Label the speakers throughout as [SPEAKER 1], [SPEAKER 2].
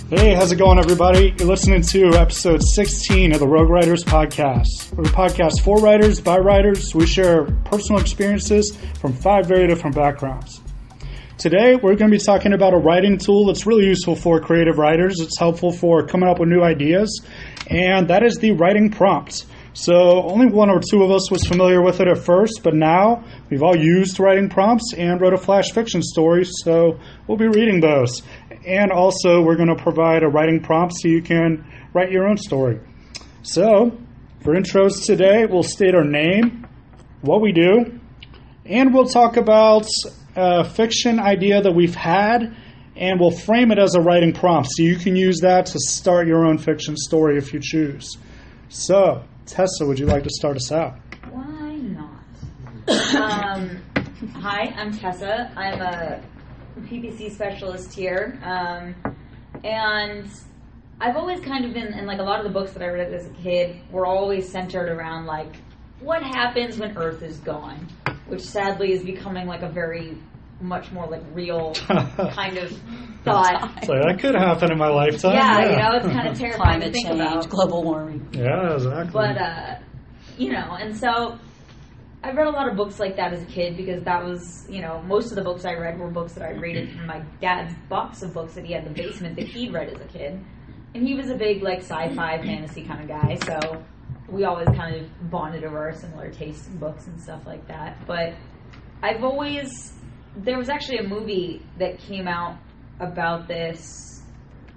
[SPEAKER 1] Hey, how's it going, everybody? You're listening to episode 16 of the Rogue Writers podcast. We're a podcast for writers, by writers. We share personal experiences from 5 very different backgrounds. Today, we're going to be talking about a writing tool that's really useful for creative writers. It's helpful for coming up with new ideas, and that is the writing prompt. So only 1 or 2 of us was familiar with it at first, but now we've all used writing prompts and wrote a flash fiction story, so we'll be reading those. And also, we're going to provide a writing prompt so you can write your own story. So, for intros today, we'll state our name, what we do, and we'll talk about a fiction idea that we've had, and we'll frame it as a writing prompt so you can use that to start your own fiction story if you choose. So, Tessa, would you like to start us out?
[SPEAKER 2] Why not? Hi, I'm Tessa. I'm a PPC specialist here. And I've always kind of been, and like a lot of the books that I read as a kid were always centered around like, what happens when Earth is gone? Which sadly is becoming like a very much more like real kind of thought.
[SPEAKER 1] So that could happen in my lifetime.
[SPEAKER 2] Yeah, you know, it's kind of terrifying to think
[SPEAKER 3] change,
[SPEAKER 2] about.
[SPEAKER 3] Global warming.
[SPEAKER 1] Yeah, exactly.
[SPEAKER 2] But, you know, and so I read a lot of books like that as a kid because that was, you know, most of the books I read were books that I raided from my dad's box of books that he had in the basement that he'd read as a kid. And he was a big, like, sci-fi fantasy kind of guy, so we always kind of bonded over our similar tastes in books and stuff like that. But I've always... There was actually a movie that came out about this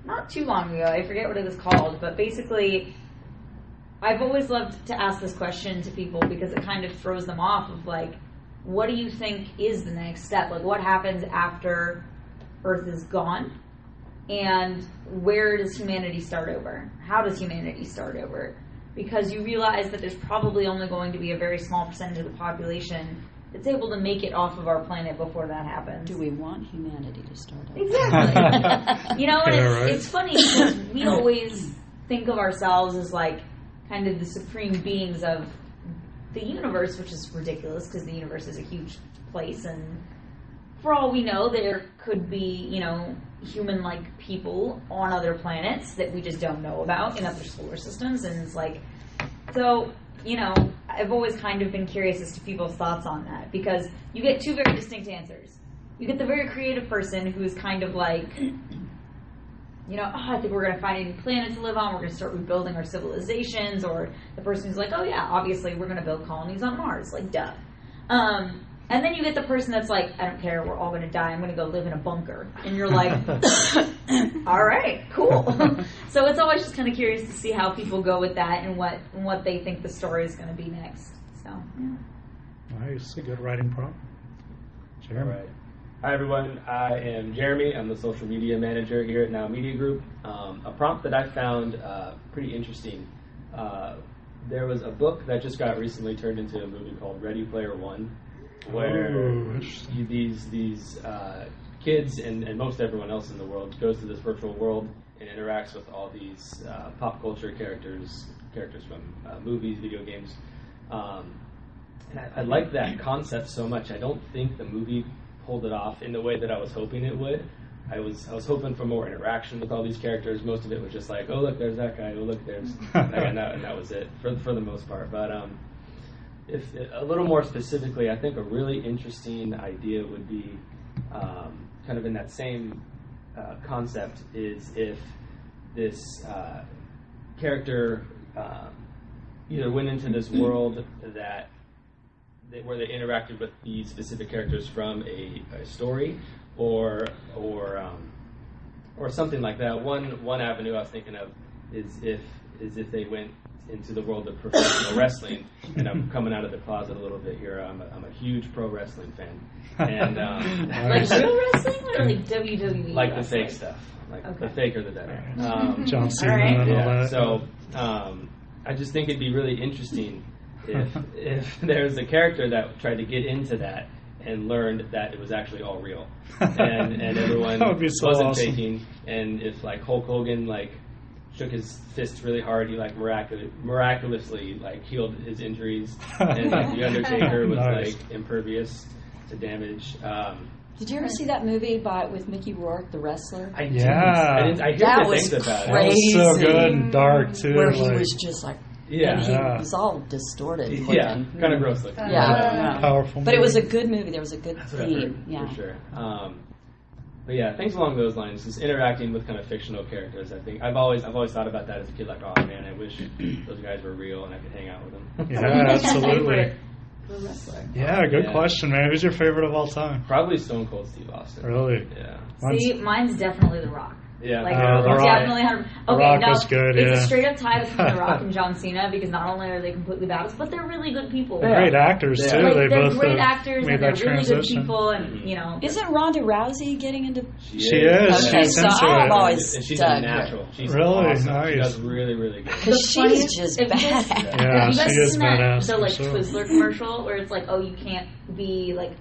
[SPEAKER 2] not too long ago. I forget what it was called, but basically I've always loved to ask this question to people because it kind of throws them off of like, what do you think is the next step? Like, what happens after Earth is gone? And where does humanity start over? How does humanity start over? Because you realize that there's probably only going to be a very small percentage of the population that's able to make it off of our planet before that happens.
[SPEAKER 3] Do we want humanity to start over?
[SPEAKER 2] Exactly. You know, and
[SPEAKER 1] Yeah,
[SPEAKER 2] it's funny because we always think of ourselves as like kind of the supreme beings of the universe, which is ridiculous because the universe is a huge place, and for all we know, there could be, you know, human-like people on other planets that we just don't know about in other solar systems, and it's like, so, you know, I've always kind of been curious as to people's thoughts on that, because you get 2 very distinct answers. You get the very creative person who's kind of like, you know, I think we're going to find a new planet to live on, we're going to start rebuilding our civilizations, or the person who's like, oh yeah, obviously we're going to build colonies on Mars, like duh. And then you get the person that's like, I don't care, we're all going to die, I'm going to go live in a bunker. And you're like, all right, cool. So it's always just kind of curious to see how people go with that and what they think the story is going to be next. So, yeah.
[SPEAKER 1] Nice, a good writing prompt.
[SPEAKER 4] All right. Hi, everyone. I am Jeremy. I'm the social media manager here at Now Media Group. A prompt that I found pretty interesting. There was a book that just got recently turned into a movie called Ready Player One, where these kids and most everyone else in the world goes to this virtual world and interacts with all these pop culture characters from movies, video games. And I like that concept so much. I don't think the movie pulled it off in the way that I was hoping it would. I was hoping for more interaction with all these characters. Most of it was just like, oh look, there's that guy. Oh look, there's and that was it for the most part. But if a little more specifically, I think a really interesting idea would be kind of in that same concept is if this character either went into this world where they interacted with these specific characters from a story or something like that. One avenue I was thinking of is if they went into the world of professional wrestling, and I'm coming out of the closet a little bit here. I'm a huge pro wrestling fan, and
[SPEAKER 2] like real wrestling or like WWE?
[SPEAKER 4] Like
[SPEAKER 2] wrestling?
[SPEAKER 4] the fake stuff, like the fake or the better.
[SPEAKER 1] John Cena
[SPEAKER 2] right.
[SPEAKER 1] and all
[SPEAKER 4] Yeah,
[SPEAKER 1] that.
[SPEAKER 4] so I just think it'd be really interesting if there's a character that tried to get into that and learned that it was actually all real, and everyone
[SPEAKER 1] That would be so
[SPEAKER 4] wasn't
[SPEAKER 1] awesome.
[SPEAKER 4] faking, and if like Hulk Hogan like shook his fist really hard, he like miraculously like healed his injuries, and like the Undertaker was
[SPEAKER 1] Nice.
[SPEAKER 4] like impervious to damage.
[SPEAKER 3] Did you ever see that movie with Mickey Rourke, The Wrestler?
[SPEAKER 4] I
[SPEAKER 1] Yeah.
[SPEAKER 4] didn't. I hear
[SPEAKER 3] That
[SPEAKER 4] good
[SPEAKER 3] was
[SPEAKER 4] things about
[SPEAKER 1] That
[SPEAKER 4] it.
[SPEAKER 3] crazy.
[SPEAKER 1] was so good and dark, too.
[SPEAKER 3] Where he was just like,
[SPEAKER 4] Yeah.
[SPEAKER 3] and he
[SPEAKER 1] Yeah.
[SPEAKER 3] was all distorted.
[SPEAKER 4] Yeah,
[SPEAKER 3] looking.
[SPEAKER 4] kind of gross looking.
[SPEAKER 3] Yeah.
[SPEAKER 1] Powerful
[SPEAKER 3] But it was a
[SPEAKER 1] movie.
[SPEAKER 3] good movie. There was a good
[SPEAKER 4] That's what I've heard,
[SPEAKER 3] theme. Yeah.
[SPEAKER 4] for sure. But yeah, things along those lines, just interacting with kind of fictional characters. I think I've always thought about that as a kid. Like, oh man, I wish those guys were real and I could hang out with them.
[SPEAKER 1] Yeah, absolutely.
[SPEAKER 2] Pro wrestler.
[SPEAKER 1] Yeah, good
[SPEAKER 4] Yeah.
[SPEAKER 1] question, man. Who's your favorite of all time?
[SPEAKER 4] Probably Stone Cold Steve Austin.
[SPEAKER 1] Really?
[SPEAKER 4] Yeah.
[SPEAKER 2] See, mine's definitely The Rock.
[SPEAKER 4] Yeah.
[SPEAKER 2] Like,
[SPEAKER 1] The Rock.
[SPEAKER 2] definitely
[SPEAKER 1] The
[SPEAKER 2] okay,
[SPEAKER 1] Rock
[SPEAKER 2] no,
[SPEAKER 1] was good,
[SPEAKER 2] it's
[SPEAKER 1] yeah.
[SPEAKER 2] a straight up tie between The Rock and John Cena because not only are they completely badass, but they're really good people.
[SPEAKER 1] They're great actors,
[SPEAKER 4] Yeah.
[SPEAKER 1] too.
[SPEAKER 2] Like,
[SPEAKER 1] They
[SPEAKER 2] they're
[SPEAKER 1] both
[SPEAKER 2] great actors
[SPEAKER 1] made
[SPEAKER 2] and they're
[SPEAKER 1] that
[SPEAKER 2] really good
[SPEAKER 1] transition.
[SPEAKER 2] people, and you know.
[SPEAKER 3] Isn't Ronda Rousey getting into...
[SPEAKER 1] She is.
[SPEAKER 3] Okay,
[SPEAKER 1] She's
[SPEAKER 3] so
[SPEAKER 1] into
[SPEAKER 3] I've
[SPEAKER 1] it.
[SPEAKER 3] always
[SPEAKER 4] And she's a
[SPEAKER 3] dug
[SPEAKER 4] natural. She's
[SPEAKER 1] Really?
[SPEAKER 4] awesome.
[SPEAKER 1] Nice.
[SPEAKER 4] She does really, really good.
[SPEAKER 3] Because
[SPEAKER 2] The
[SPEAKER 3] she's
[SPEAKER 2] funniest-
[SPEAKER 3] just
[SPEAKER 2] if you guys-
[SPEAKER 3] bad.
[SPEAKER 1] Yeah,
[SPEAKER 2] you
[SPEAKER 1] she
[SPEAKER 2] guys
[SPEAKER 1] is
[SPEAKER 2] seen that,
[SPEAKER 1] badass,
[SPEAKER 2] the
[SPEAKER 1] for
[SPEAKER 2] like
[SPEAKER 1] sure.
[SPEAKER 2] Twizzler commercial where it's like, oh, you can't be like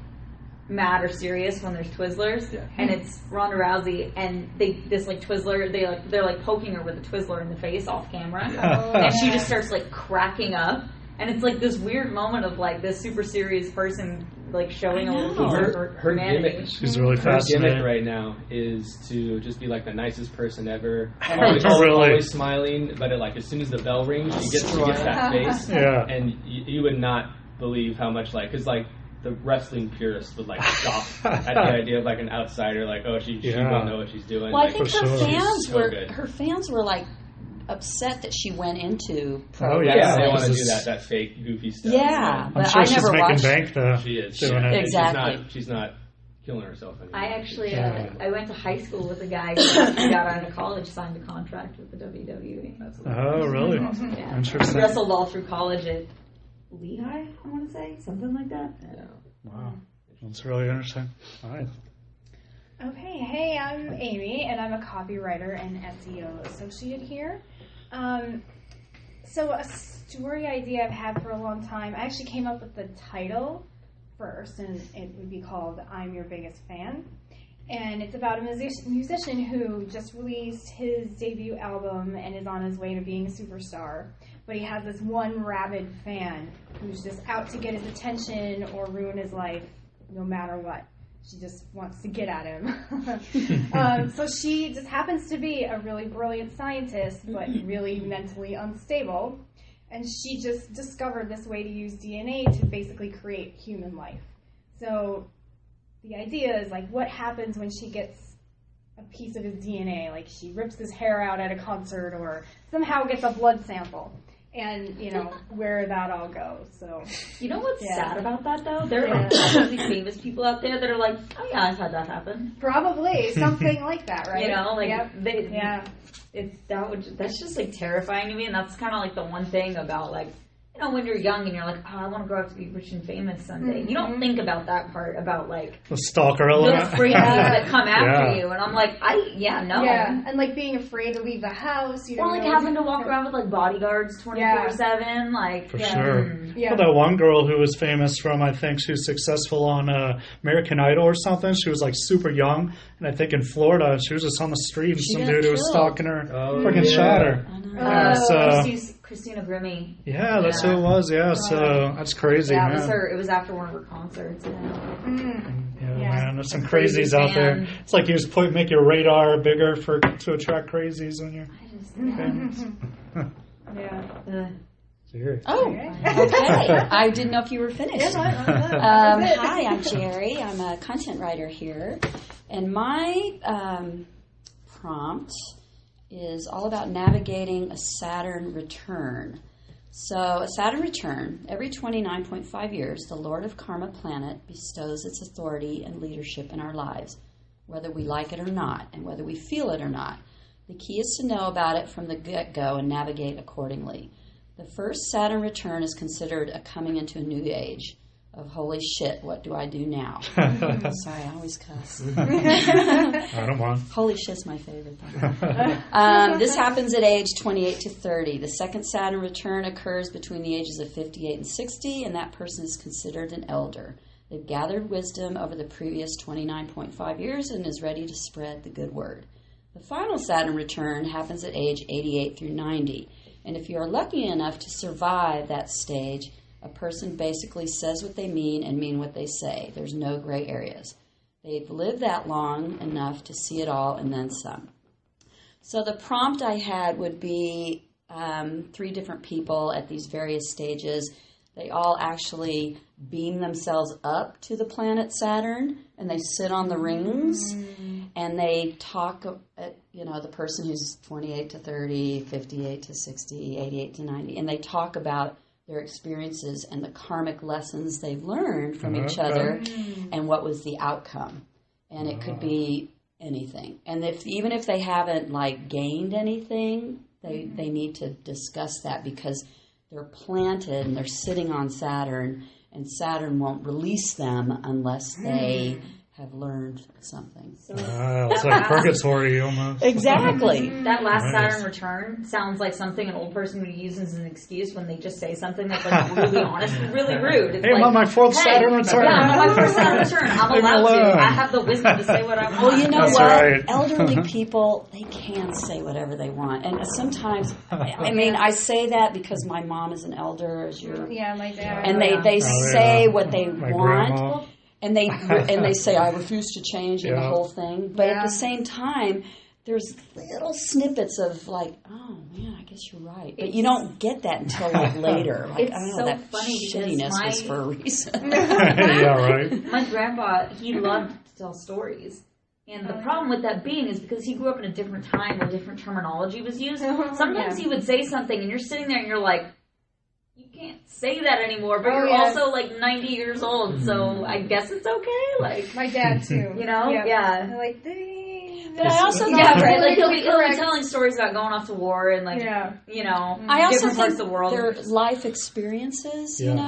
[SPEAKER 2] mad or serious when there's Twizzlers,
[SPEAKER 4] Yeah.
[SPEAKER 2] and it's Ronda Rousey, and this like Twizzler, they're like poking her with a Twizzler in the face off camera, and she just starts like cracking up, and it's like this weird moment of like this super serious person like showing a little piece of
[SPEAKER 4] Her
[SPEAKER 2] humanity.
[SPEAKER 4] gimmick.
[SPEAKER 1] She's really
[SPEAKER 4] Her gimmick
[SPEAKER 1] fascinating.
[SPEAKER 4] right now is to just be like the nicest person ever.
[SPEAKER 1] Really?
[SPEAKER 4] Always smiling, but like as soon as the bell rings, she gets that face,
[SPEAKER 1] Yeah.
[SPEAKER 4] and you would not believe how much because the wrestling purists would like scoff at the idea of like an outsider, like she won't know what she's doing.
[SPEAKER 3] Well, I
[SPEAKER 4] Like,
[SPEAKER 3] think
[SPEAKER 1] For
[SPEAKER 3] her
[SPEAKER 1] sure.
[SPEAKER 3] fans
[SPEAKER 4] She's so
[SPEAKER 3] were
[SPEAKER 4] good.
[SPEAKER 3] her fans were like upset that she went into pro
[SPEAKER 1] Oh, yeah.
[SPEAKER 4] yeah, they
[SPEAKER 3] wrestling.
[SPEAKER 4] want to do
[SPEAKER 1] It's-
[SPEAKER 4] that fake goofy stuff.
[SPEAKER 3] Yeah,
[SPEAKER 1] I'm
[SPEAKER 3] but
[SPEAKER 1] sure
[SPEAKER 3] I
[SPEAKER 1] she's
[SPEAKER 3] never
[SPEAKER 1] making
[SPEAKER 3] watched.
[SPEAKER 1] bank, though.
[SPEAKER 4] She is
[SPEAKER 1] Doing it.
[SPEAKER 3] Exactly.
[SPEAKER 4] She's not killing herself anymore.
[SPEAKER 2] I actually,
[SPEAKER 1] Yeah.
[SPEAKER 2] I went to high school with a guy who got out of college, signed a contract with the WWE.
[SPEAKER 1] Oh, really?
[SPEAKER 2] Yeah.
[SPEAKER 1] Interesting.
[SPEAKER 2] Wrestled all through college at Lehigh, I want to say, something like that.
[SPEAKER 4] Yeah.
[SPEAKER 1] Wow. That's really interesting. All right.
[SPEAKER 5] Okay, hey, I'm Amy, and I'm a copywriter and SEO associate here. So a story idea I've had for a long time, I actually came up with the title first, and it would be called I'm Your Biggest Fan. And it's about a musician who just released his debut album and is on his way to being a superstar. But he has this one rabid fan who's just out to get his attention or ruin his life no matter what. She just wants to get at him. So she just happens to be a really brilliant scientist, but really mentally unstable. And she just discovered this way to use DNA to basically create human life. So the idea is like, what happens when she gets a piece of his DNA? Like she rips his hair out at a concert or somehow gets a blood sample. And, where that all goes. So,
[SPEAKER 2] You know what's
[SPEAKER 5] Yeah.
[SPEAKER 2] sad about that, though? There are
[SPEAKER 5] Yeah.
[SPEAKER 2] probably famous people out there that are like, oh yeah, I've had that happen.
[SPEAKER 5] probably something like that, right? Yep. Yeah.
[SPEAKER 2] That's just like terrifying to me, and that's kind of like the one thing about like, when you're young and you're like, oh, I want to grow up to be rich and famous someday. You don't think about that part about like
[SPEAKER 1] The stalker
[SPEAKER 2] the
[SPEAKER 1] element.
[SPEAKER 2] freaks that come after
[SPEAKER 1] Yeah.
[SPEAKER 2] you, and I'm like, no.
[SPEAKER 5] Yeah, and like being afraid to leave the house. You
[SPEAKER 2] Or
[SPEAKER 5] don't
[SPEAKER 2] like
[SPEAKER 5] really-
[SPEAKER 2] having to walk around with like bodyguards 24/7, like
[SPEAKER 1] For
[SPEAKER 5] Yeah.
[SPEAKER 1] sure.
[SPEAKER 5] Yeah.
[SPEAKER 1] Well, that one girl who was famous from, I think she was successful on American Idol or something. She was like super young, and I think in Florida, she was just on the street, and
[SPEAKER 3] She
[SPEAKER 1] some
[SPEAKER 3] got
[SPEAKER 1] dude who was
[SPEAKER 3] killed.
[SPEAKER 1] stalking her,
[SPEAKER 4] Oh,
[SPEAKER 1] freaking
[SPEAKER 4] yeah.
[SPEAKER 1] shot her.
[SPEAKER 3] I know.
[SPEAKER 1] Yeah, so
[SPEAKER 2] Christina Grimmie.
[SPEAKER 1] yeah, that's who it was. Yeah, so that's crazy,
[SPEAKER 2] Yeah,
[SPEAKER 1] man.
[SPEAKER 2] it was her. It was after one of her concerts. Yeah.
[SPEAKER 1] Yeah,
[SPEAKER 5] Yeah.
[SPEAKER 1] man, there's some
[SPEAKER 2] A crazy
[SPEAKER 1] crazies out there.
[SPEAKER 2] fan.
[SPEAKER 1] It's like you just make your radar bigger to attract crazies when you're
[SPEAKER 2] I just,
[SPEAKER 1] famous.
[SPEAKER 5] Yeah.
[SPEAKER 1] Serious.
[SPEAKER 3] Oh, okay. I didn't know if you were finished. Hi, I'm Gerry. I'm a content writer here. And my prompt is all about navigating a Saturn return. So, a Saturn return, every 29.5 years, the Lord of Karma planet bestows its authority and leadership in our lives, whether we like it or not, and whether we feel it or not. The key is to know about it from the get-go and navigate accordingly. The first Saturn return is considered a coming into a new age of holy shit, what do I do now? Sorry, I always cuss.
[SPEAKER 1] I don't mind.
[SPEAKER 3] Holy shit's my favorite thing. This happens at age 28 to 30. The second Saturn return occurs between the ages of 58 and 60, and that person is considered an elder. They've gathered wisdom over the previous 29.5 years and is ready to spread the good word. The final Saturn return happens at age 88 through 90. And if you are lucky enough to survive that stage, A person basically says what they mean and mean what they say. There's no gray areas. They've lived that long enough to see it all and then some. So the prompt I had would be 3 different people at these various stages. They all actually beam themselves up to the planet Saturn, and they sit on the rings, and they talk, the person who's 28 to 30, 58 to 60, 88 to 90, and they talk about their experiences and the karmic lessons they've learned from each other and what was the outcome. And it could be anything. And even if they haven't gained anything, they need to discuss that, because they're planted and they're sitting on Saturn, and Saturn won't release them unless they have learned something. So
[SPEAKER 1] it's like purgatory almost.
[SPEAKER 3] Exactly.
[SPEAKER 2] That last Saturn return sounds like something an old person would use as an excuse when they just say something that's really honest and really rude. It's
[SPEAKER 1] hey, I'm on my 4th Saturn return.
[SPEAKER 2] Yeah, I'm on my 4th Saturn return. I'm allowed to. I have the wisdom to say what I want.
[SPEAKER 3] Well, you know
[SPEAKER 1] That's
[SPEAKER 3] what?
[SPEAKER 1] right.
[SPEAKER 3] Elderly people, they can say whatever they want. And sometimes, I say that because my mom is an elder, as you're...
[SPEAKER 5] Yeah, my dad.
[SPEAKER 3] And they say what they
[SPEAKER 1] my
[SPEAKER 3] want.
[SPEAKER 1] grandma.
[SPEAKER 3] And they say, I refuse to change, and the whole thing. But at the same time, there's little snippets of oh, man, I guess you're right. But you don't get that until later.
[SPEAKER 2] It's
[SPEAKER 3] I don't know,
[SPEAKER 2] so
[SPEAKER 3] that
[SPEAKER 2] funny
[SPEAKER 3] shittiness was for a reason.
[SPEAKER 1] Yeah, right.
[SPEAKER 2] My grandpa, he loved to tell stories. And the problem with that being is because he grew up in a different time where different terminology was used. Sometimes he would say something, and you're sitting there, and you're like, you can't say that anymore, but you're also 90 years old, so I guess it's okay.
[SPEAKER 5] My dad too.
[SPEAKER 2] Yeah.
[SPEAKER 5] They're like,
[SPEAKER 3] but I also
[SPEAKER 2] right. He'll be telling stories about going off to war and
[SPEAKER 3] I also
[SPEAKER 2] different parts of the world.
[SPEAKER 3] Their life experiences, and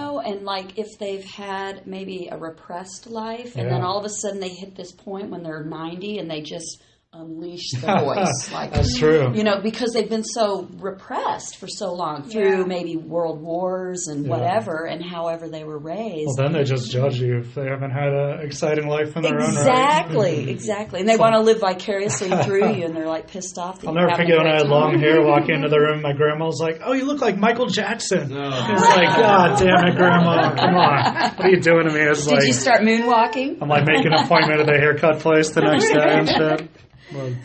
[SPEAKER 3] if they've had maybe a repressed life, and then all of a sudden they hit this point when they're 90 and they just unleash the voice.
[SPEAKER 1] That's true.
[SPEAKER 3] Because they've been so repressed for so long through maybe world wars and whatever, and however they were raised.
[SPEAKER 1] Well, then they just judge you if they haven't had an exciting life in their own
[SPEAKER 3] right. Exactly. And they want to live vicariously through you, and they're pissed off that
[SPEAKER 1] I'll never forget when I had long hair, walking into the room, my grandma was like, oh, you look like Michael Jackson.
[SPEAKER 4] No.
[SPEAKER 1] It's God damn it, Grandma, come on. What are you doing to me? It's
[SPEAKER 3] Did you start moonwalking?
[SPEAKER 1] I'm making an appointment at the haircut place the next day and shit.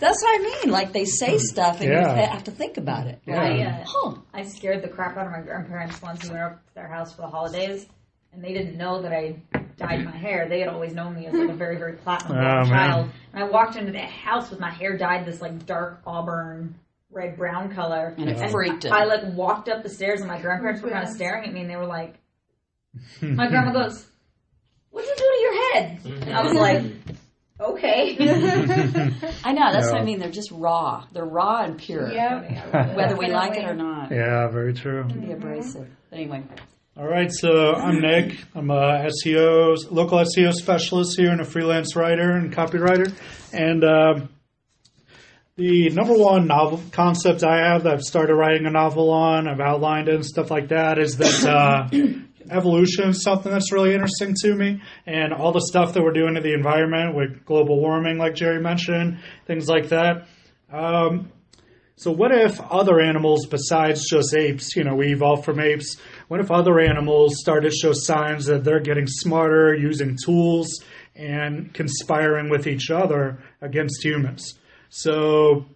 [SPEAKER 3] That's what I mean. They say stuff, and you have to think about it.
[SPEAKER 1] Yeah.
[SPEAKER 2] I scared the crap out of my grandparents once we went up to their house for the holidays, and they didn't know that I dyed my hair. They had always known me as a very, very platinum blonde child. And I walked into that house with my hair dyed this dark auburn, red-brown color.
[SPEAKER 3] And it freaked them.
[SPEAKER 2] I walked up the stairs, and my grandparents were kind of staring at me, and they were like, my grandma goes, what'd you do to your head? And I was like, okay.
[SPEAKER 3] I know, that's what I mean. They're just raw. They're raw and pure.
[SPEAKER 5] Yeah.
[SPEAKER 3] Whether we like it or not.
[SPEAKER 1] Yeah, very true.
[SPEAKER 3] It can be abrasive. But anyway.
[SPEAKER 1] All right, so I'm Nick. I'm a local SEO specialist here and a freelance writer and copywriter. And the number one novel concept I have that I've started writing a novel on, I've outlined it and stuff like that, is that evolution is something that's really interesting to me, and all the stuff that we're doing to the environment with global warming, like Gerry mentioned, things like that. So what if other animals besides just apes, we evolved from apes, what if other animals started to show signs that they're getting smarter, using tools, and conspiring with each other against humans? So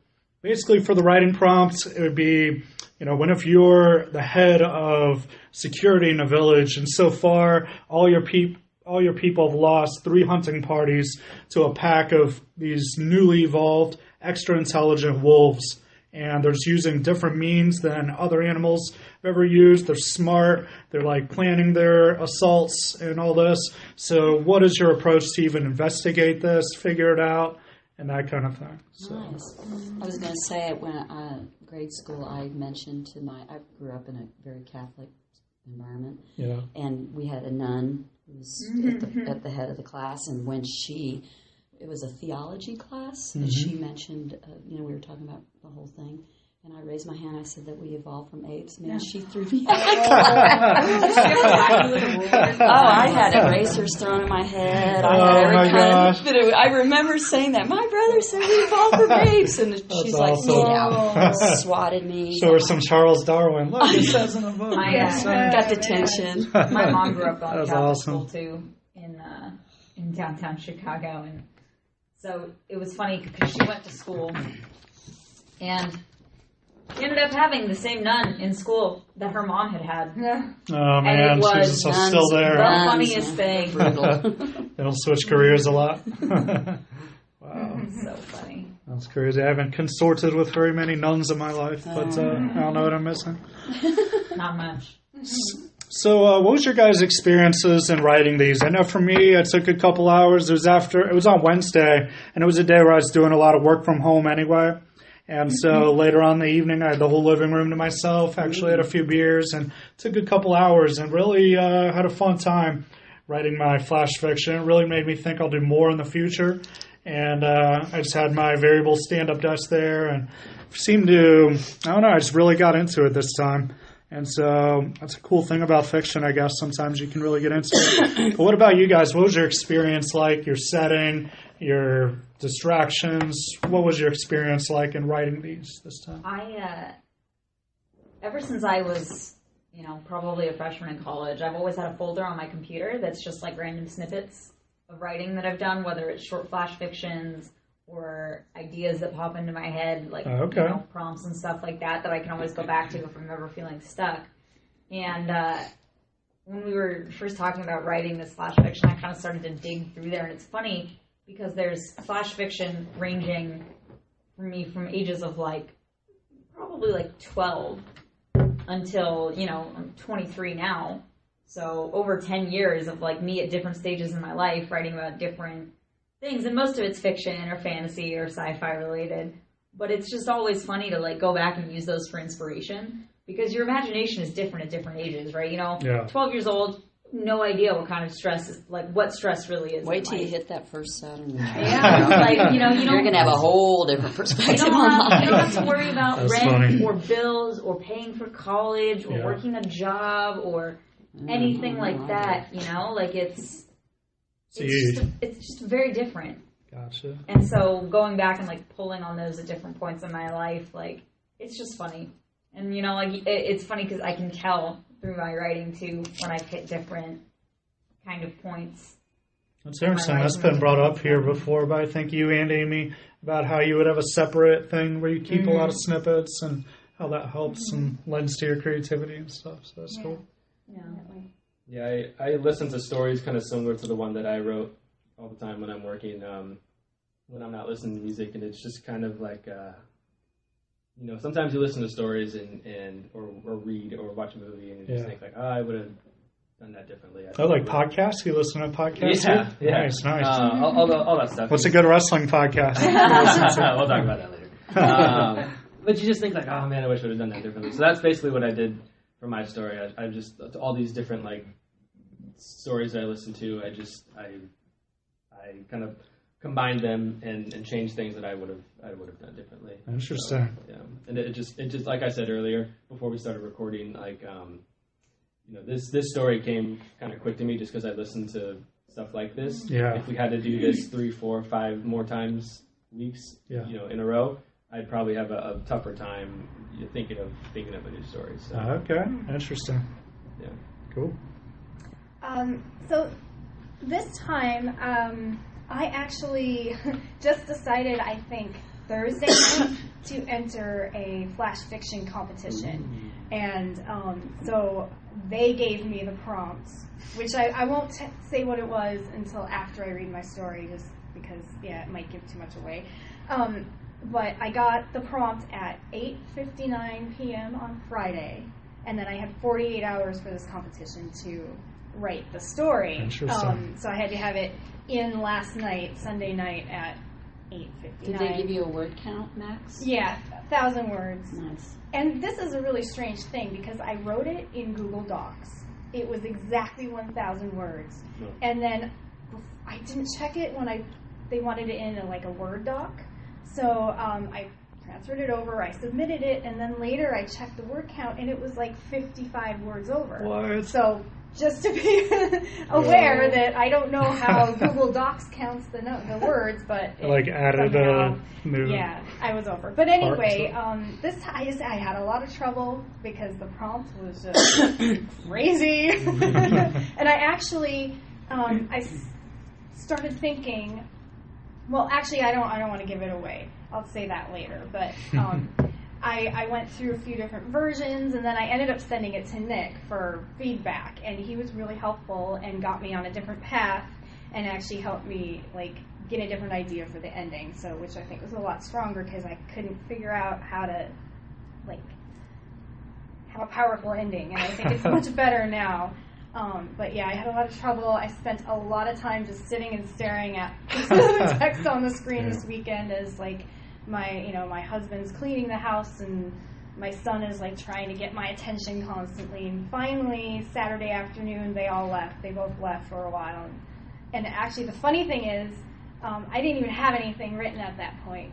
[SPEAKER 1] basically for the writing prompts, it would be, what if you're the head of security in a village, and so far all your people have lost 3 hunting parties to a pack of these newly evolved, extra intelligent wolves, and they're just using different means than other animals have ever used. They're smart. They're planning their assaults and all this. So what is your approach to even investigate this, figure it out, and that kind of thing? So.
[SPEAKER 3] Nice. I was going to say, when grade school, I mentioned I grew up in a very Catholic environment, and we had a nun who was at the head of the class, and when it was a theology class, and she mentioned, we were talking about the whole thing, And I raised my hand. I said that we evolved from apes. Man, she threw me out. I had erasers thrown in my head. I had every kind of, I remember saying that. My brother said we evolved from apes. And she's
[SPEAKER 1] awesome.
[SPEAKER 3] Get out. Swatted me.
[SPEAKER 1] Show her some Charles Darwin. Look, it says in the book.
[SPEAKER 3] Got detention.
[SPEAKER 2] My mom grew up on Catholic
[SPEAKER 1] awesome.
[SPEAKER 2] school, too, in downtown Chicago. And so it was funny because she went to school and she ended up having the same nun in school that her mom had.
[SPEAKER 1] Oh, man, she's still there.
[SPEAKER 2] The funniest thing.
[SPEAKER 1] They don't switch careers a lot. Wow.
[SPEAKER 2] So funny.
[SPEAKER 1] That's crazy. I haven't consorted with very many nuns in my life, but I don't know what I'm missing.
[SPEAKER 2] Not much.
[SPEAKER 1] So what was your guys' experiences in writing these? I know for me, it took a couple hours. It was on Wednesday, and it was a day where I was doing a lot of work from home anyway. And so later on in the evening, I had the whole living room to myself, actually had a few beers, and took a couple hours and really had a fun time writing my flash fiction. It really made me think I'll do more in the future. And I just had my variable stand-up desk there and I just really got into it this time. And so that's a cool thing about fiction, I guess. Sometimes you can really get into it. But what about you guys? What was your experience like, your setting, your distractions? What was your experience like in writing these this time?
[SPEAKER 2] Ever since I was, probably a freshman in college, I've always had a folder on my computer that's just like random snippets of writing that I've done, whether it's short flash fictions or ideas that pop into my head, like prompts and stuff like that I can always go back to if I'm ever feeling stuck. And when we were first talking about writing this flash fiction, I kind of started to dig through there, and it's funny because there's flash fiction ranging for me from ages of probably 12 until, I'm 23 now. So over 10 years of me at different stages in my life writing about different things, and most of it's fiction or fantasy or sci-fi related. But it's just always funny to go back and use those for inspiration because your imagination is different at different ages, right? 12 years old, no idea what kind of stress is, what stress really is.
[SPEAKER 3] Wait till you hit that first Saturn.
[SPEAKER 2] Yeah,
[SPEAKER 3] you're going to have a whole different perspective on life.
[SPEAKER 2] You don't have to worry about rent or bills or paying for college or working a job or anything like that. It's just very different.
[SPEAKER 1] Gotcha.
[SPEAKER 2] And so going back and pulling on those at different points in my life, it's just funny. And it's funny because I can tell through my writing too when I've hit different kind of points.
[SPEAKER 1] That's interesting. That's been brought up here before by I think you and Amy about how you would have a separate thing where you keep a lot of snippets and how that helps and lends to your creativity and stuff. So that's cool.
[SPEAKER 2] Yeah.
[SPEAKER 4] Yeah, I listen to stories kind of similar to the one that I wrote all the time when I'm working, when I'm not listening to music, and it's just kind of sometimes you listen to stories or read or watch a movie and you just think I would have done that differently.
[SPEAKER 1] Podcasts? You listen to podcasts?
[SPEAKER 4] Yeah.
[SPEAKER 1] Nice.
[SPEAKER 4] All that stuff.
[SPEAKER 1] What's a good wrestling podcast?
[SPEAKER 4] We'll talk about that later. But you just think oh man, I wish I would have done that differently. So that's basically what I did for my story. I just all these different stories that I listened to. I kind of combined them and changed things that I would have done differently.
[SPEAKER 1] Interesting.
[SPEAKER 4] So, and it just like I said earlier before we started recording, this story came kind of quick to me just because I listened to stuff like this.
[SPEAKER 1] Yeah.
[SPEAKER 4] If we had to do this 3, 4, 5 more weeks, in a row, I'd probably have a tougher time thinking of a new story. So.
[SPEAKER 1] Okay, interesting.
[SPEAKER 4] Yeah.
[SPEAKER 1] Cool.
[SPEAKER 5] So this time, I actually just decided, I think, Thursday night to enter a flash fiction competition. And so they gave me the prompts, which I won't say what it was until after I read my story, just because, it might give too much away. But I got the prompt at 8:59 p.m. on Friday, and then I had 48 hours for this competition to write the story.
[SPEAKER 1] Interesting.
[SPEAKER 5] So I had to have it in last night, Sunday night at 8:59.
[SPEAKER 3] Did they give you a word count, Max?
[SPEAKER 5] Yeah, 1,000 words.
[SPEAKER 3] Nice.
[SPEAKER 5] And this is a really strange thing because I wrote it in Google Docs. It was exactly 1,000 words.
[SPEAKER 4] No.
[SPEAKER 5] And then I didn't check it when they wanted it in a Word doc. So I transferred it over, I submitted it, and then later I checked the word count, and it was like 55 words over.
[SPEAKER 1] What?
[SPEAKER 5] So just to be aware that I don't know how Google Docs counts the words, but
[SPEAKER 1] Like added
[SPEAKER 5] somehow,
[SPEAKER 1] a new.
[SPEAKER 5] yeah, I was over. But anyway, I had a lot of trouble because the prompt was just crazy, and I actually started thinking. Well, actually, I don't want to give it away. I'll say that later. But I went through a few different versions, and then I ended up sending it to Nick for feedback, and he was really helpful and got me on a different path, and actually helped me like get a different idea for the ending. So, which I think was a lot stronger because I couldn't figure out how to like have a powerful ending, and I think it's much better now. But yeah, I had a lot of trouble. I spent a lot of time just sitting and staring at the text on the screen this weekend as like my husband's cleaning the house and my son is like trying to get my attention constantly. And finally, Saturday afternoon, they all left. They both left for a while. And actually, the funny thing is, I didn't even have anything written at that point.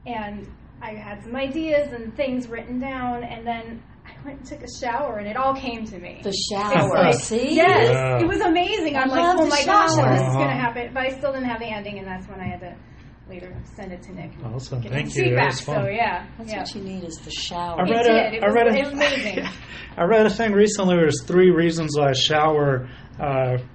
[SPEAKER 5] And I had some ideas and things written down, and then I went and took a shower, and it all came to me.
[SPEAKER 3] The shower, see?
[SPEAKER 5] Yes,
[SPEAKER 1] Yeah.
[SPEAKER 5] it was amazing. I'm like,
[SPEAKER 3] love
[SPEAKER 5] oh
[SPEAKER 3] the
[SPEAKER 5] my gosh,
[SPEAKER 3] shower.
[SPEAKER 5] this is going to happen. But I still didn't have the ending, and that's when I had to later send it to Nick. And
[SPEAKER 1] Awesome.
[SPEAKER 5] get
[SPEAKER 1] Thank
[SPEAKER 5] his
[SPEAKER 1] you. That
[SPEAKER 5] feedback.
[SPEAKER 1] was fun.
[SPEAKER 5] So yeah,
[SPEAKER 3] That's
[SPEAKER 5] yeah.
[SPEAKER 3] what you need is the shower.
[SPEAKER 1] I read
[SPEAKER 5] It was amazing.
[SPEAKER 1] I read a thing recently where there's 3 reasons why a shower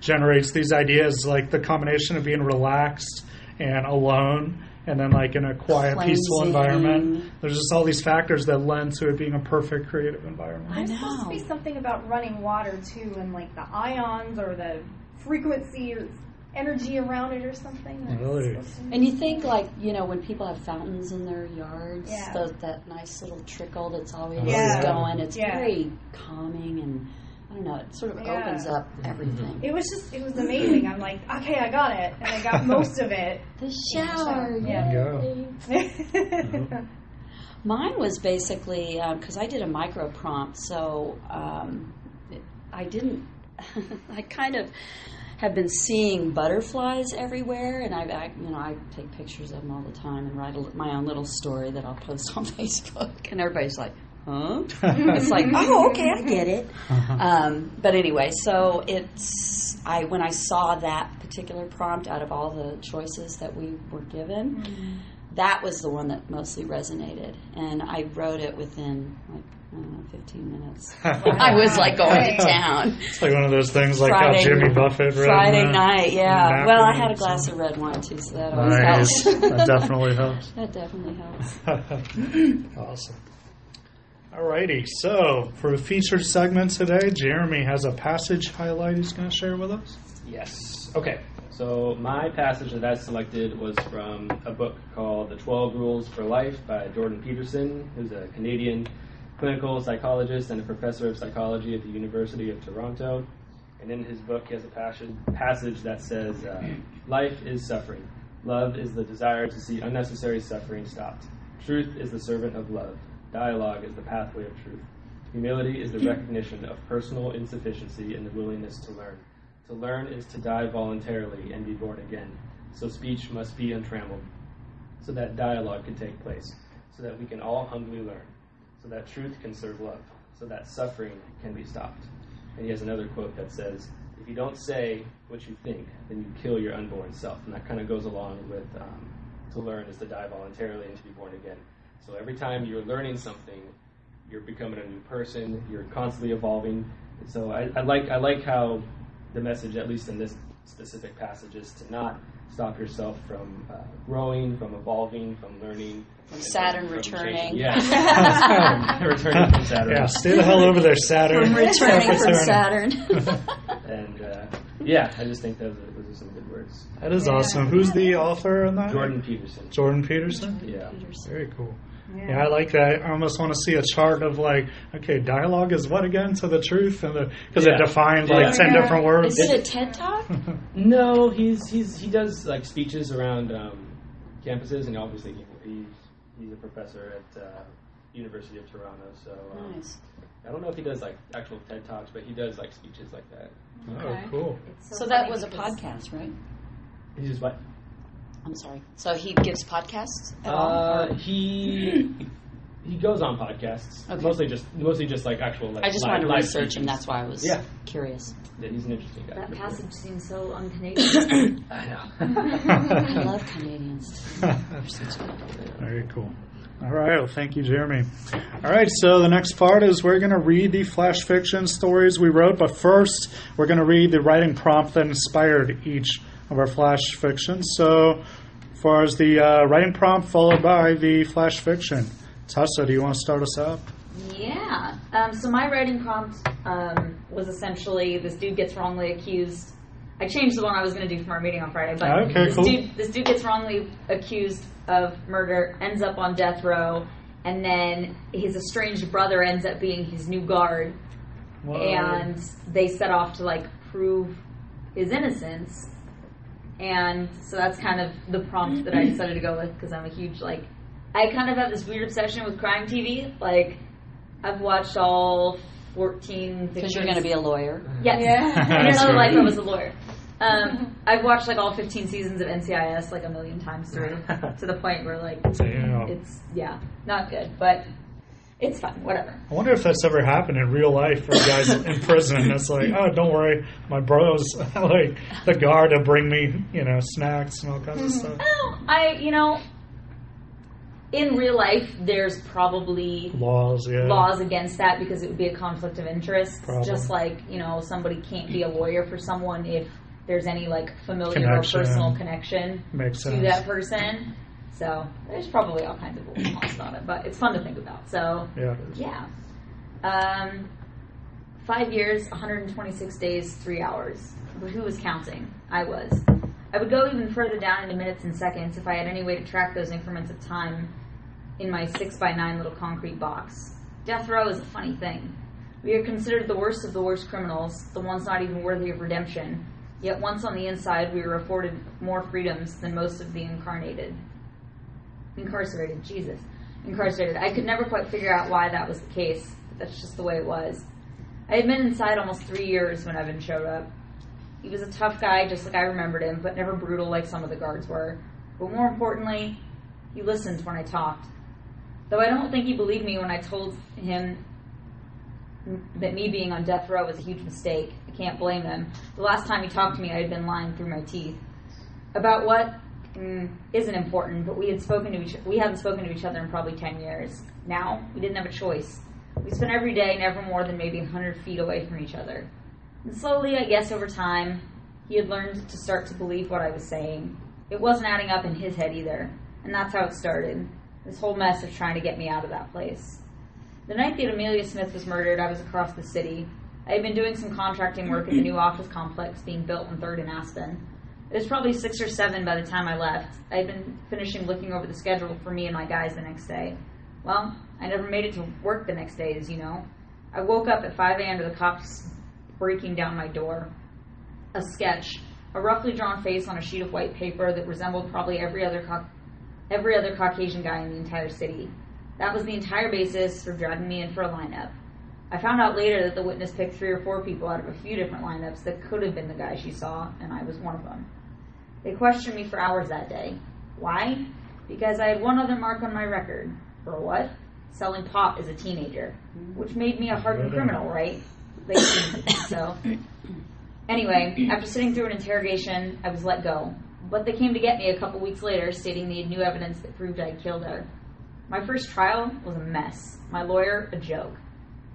[SPEAKER 1] generates these ideas, like the combination of being relaxed and alone, and then like in a quiet, peaceful
[SPEAKER 3] Cleansing.
[SPEAKER 1] environment. There's just all these factors that lend to it being a perfect creative environment.
[SPEAKER 3] I
[SPEAKER 5] There's supposed to be
[SPEAKER 3] know.
[SPEAKER 5] something about running water too, and like the ions or the frequency or energy around it or something. That's
[SPEAKER 1] Really?
[SPEAKER 5] supposed to-
[SPEAKER 3] And you think like, when people have fountains in their yards,
[SPEAKER 5] Yeah.
[SPEAKER 3] that nice little trickle that's always
[SPEAKER 1] Yeah.
[SPEAKER 3] going, it's
[SPEAKER 5] Yeah.
[SPEAKER 3] very calming and I don't know, it sort of
[SPEAKER 5] Yeah.
[SPEAKER 3] opens up everything.
[SPEAKER 5] It was amazing. I'm like, okay, I got it, and I got most of it.
[SPEAKER 3] The shower,
[SPEAKER 5] Yeah.
[SPEAKER 1] Yeah.
[SPEAKER 3] Mine was basically, because I did a micro prompt, so I didn't, I kind of have been seeing butterflies everywhere, and I take pictures of them all the time and write my own little story that I'll post on Facebook, and everybody's like, huh? It's like, oh, okay, I get it. But anyway, so when I saw that particular prompt out of all the choices that we were given, that was the one that mostly resonated. And I wrote it within, 15 minutes. I was like going to town.
[SPEAKER 1] It's like one of those things like
[SPEAKER 3] Friday-
[SPEAKER 1] how Jimmy Buffett read
[SPEAKER 3] Friday
[SPEAKER 1] the
[SPEAKER 3] night, yeah. Well, I had a
[SPEAKER 1] napkins.
[SPEAKER 3] glass of red wine too, so that always
[SPEAKER 1] Nice.
[SPEAKER 3] helps.
[SPEAKER 1] That definitely helps.
[SPEAKER 3] That definitely helps.
[SPEAKER 1] Awesome. Alrighty, so for the featured segment today, Jeremy has a passage highlight he's going to share with us.
[SPEAKER 4] Yes. Okay. So my passage that I selected was from a book called The 12 Rules for Life by Jordan Peterson, who's a Canadian clinical psychologist and a professor of psychology at the University of Toronto. And in his book, he has a passage that says, life is suffering. Love is the desire to see unnecessary suffering stopped. Truth is the servant of love. Dialogue is the pathway of truth. Humility is the recognition of personal insufficiency and the willingness to learn. To learn is to die voluntarily and be born again. So speech must be untrammeled, so that dialogue can take place, so that we can all humbly learn, so that truth can serve love, so that suffering can be stopped. And he has another quote that says, if you don't say what you think, then you kill your unborn self. And that kind of goes along with to learn is to die voluntarily and to be born again. So every time you're learning something, you're becoming a new person, you're constantly evolving. And so I like how the message, at least in this specific passage, is to not stop yourself from growing, from evolving, from learning.
[SPEAKER 3] From Saturn
[SPEAKER 4] from
[SPEAKER 3] returning.
[SPEAKER 4] changing. Yeah. Returning from Saturn.
[SPEAKER 1] Yeah, stay the hell over there, Saturn.
[SPEAKER 3] From returning from Saturn.
[SPEAKER 4] And I just think those are some good words.
[SPEAKER 1] That is awesome. Who's the author on that?
[SPEAKER 4] Jordan Peterson.
[SPEAKER 1] Jordan Peterson?
[SPEAKER 4] Yeah.
[SPEAKER 1] Very cool. Yeah, I like that. I almost want to see a chart of like, okay, dialogue is what again to the truth, and because it defined like 10 different words.
[SPEAKER 3] Is it a TED Talk?
[SPEAKER 4] No, he does like speeches around campuses, and obviously he's a professor at University of Toronto. So
[SPEAKER 3] Nice.
[SPEAKER 4] I don't know if he does like actual TED Talks, but he does like speeches like that.
[SPEAKER 1] Oh, cool.
[SPEAKER 3] So that was a podcast, right?
[SPEAKER 4] He just what?
[SPEAKER 3] I'm sorry. So he gives podcasts at all?
[SPEAKER 4] He goes on podcasts. Okay. Mostly just like actual like.
[SPEAKER 3] I just wanted to research him. That's why I was curious.
[SPEAKER 4] Yeah, he's an interesting guy.
[SPEAKER 2] That passage seems so un-Canadian.
[SPEAKER 4] I know.
[SPEAKER 3] I love Canadians.
[SPEAKER 1] Very cool. All right. Well, thank you, Jeremy. All right. So the next part is we're going to read the flash fiction stories we wrote. But first, we're going to read the writing prompt that inspired each of our flash fiction. So as far as the writing prompt followed by the flash fiction. Tessa, do you want to start us out?
[SPEAKER 2] Yeah. So my writing prompt was essentially this dude gets wrongly accused. I changed the one I was going to do from our meeting on Friday, but this dude gets wrongly accused of murder, ends up on death row, and then his estranged brother ends up being his new guard. Whoa. And they set off to like prove his innocence. And so that's kind of the prompt that I decided to go with because I'm a huge I kind of have this weird obsession with crime TV. Like, I've watched all 14...
[SPEAKER 3] Because you're going to be a lawyer.
[SPEAKER 2] Yes. Yeah. In another life, I was a lawyer. I've watched, all 15 seasons of NCIS, a million times through, to the point where, it's, not good. But it's fun. Whatever.
[SPEAKER 1] I wonder if that's ever happened in real life for guys in prison. It's like, oh, don't worry. My bro's, the guard to bring me, snacks and all kinds of stuff.
[SPEAKER 2] Oh, in real life, there's probably
[SPEAKER 1] laws
[SPEAKER 2] against that because it would be a conflict of interest. Probably. Just like, somebody can't be a lawyer for someone if there's any familiar or personal connection to that person. So there's probably all kinds of rules and laws about it, but it's fun to think about. So yeah. 5 years, 126 days, 3 hours. But who was counting? I was. I would go even further down into minutes and seconds if I had any way to track those increments of time in my 6x9 little concrete box. Death row is a funny thing. We are considered the worst of the worst criminals, the ones not even worthy of redemption. Yet once on the inside, we were afforded more freedoms than most of the incarcerated. I could never quite figure out why that was the case, but that's just the way it was. I had been inside almost 3 years when Evan showed up. He was a tough guy, just like I remembered him, but never brutal like some of the guards were. But more importantly, he listened when I talked. Though I don't think he believed me when I told him that me being on death row was a huge mistake. I can't blame him. The last time he talked to me, I had been lying through my teeth. About what? Isn't important, but we hadn't spoken to each other in probably 10 years. Now, we didn't have a choice. We spent every day never more than maybe 100 feet away from each other. And slowly, I guess over time, he had learned to start to believe what I was saying. It wasn't adding up in his head either. And that's how it started. This whole mess of trying to get me out of that place. The night that Amelia Smith was murdered, I was across the city. I had been doing some contracting work at the new office complex being built on 3rd and Aspen. It was probably 6 or 7 by the time I left. I had been finishing looking over the schedule for me and my guys the next day. Well, I never made it to work the next day, as you know. I woke up at 5 a.m. to the cops breaking down my door. A sketch, a roughly drawn face on a sheet of white paper that resembled probably every other Caucasian guy in the entire city. That was the entire basis for dragging me in for a lineup. I found out later that the witness picked 3 or 4 people out of a few different lineups that could have been the guy she saw, and I was one of them. They questioned me for hours that day. Why? Because I had one other mark on my record. For what? Selling pot as a teenager, which made me a hardened criminal, right? So, anyway, after sitting through an interrogation, I was let go. But they came to get me a couple weeks later, stating they had new evidence that proved I had killed her. My first trial was a mess. My lawyer, a joke.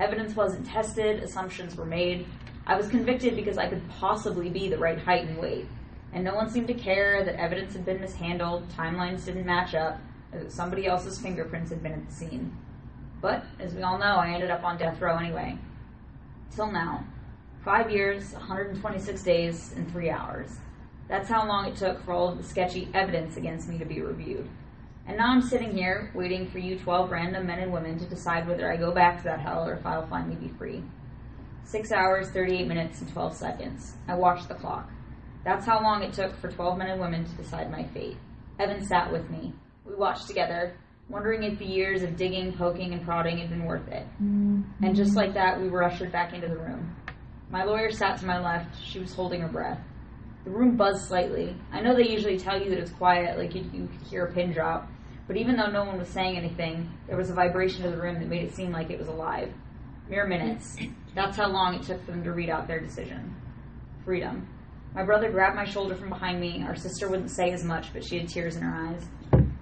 [SPEAKER 2] Evidence wasn't tested, assumptions were made. I was convicted because I could possibly be the right height and weight. And no one seemed to care that evidence had been mishandled, timelines didn't match up, or that somebody else's fingerprints had been at the scene. But, as we all know, I ended up on death row anyway. Till now. 5 years, 126 days, and 3 hours. That's how long it took for all of the sketchy evidence against me to be reviewed. And now I'm sitting here, waiting for you 12 random men and women to decide whether I go back to that hell or if I'll finally be free. 6 hours, 38 minutes, and 12 seconds. I watched the clock. That's how long it took for 12 men and women to decide my fate. Evan sat with me. We watched together, wondering if the years of digging, poking, and prodding had been worth it. And just like that, we were ushered back into the room. My lawyer sat to my left. She was holding her breath. The room buzzed slightly. I know they usually tell you that it's quiet, like you could hear a pin drop, but even though no one was saying anything, there was a vibration to the room that made it seem like it was alive. Mere minutes. That's how long it took them to read out their decision. Freedom. My brother grabbed my shoulder from behind me. Our sister wouldn't say as much, but she had tears in her eyes.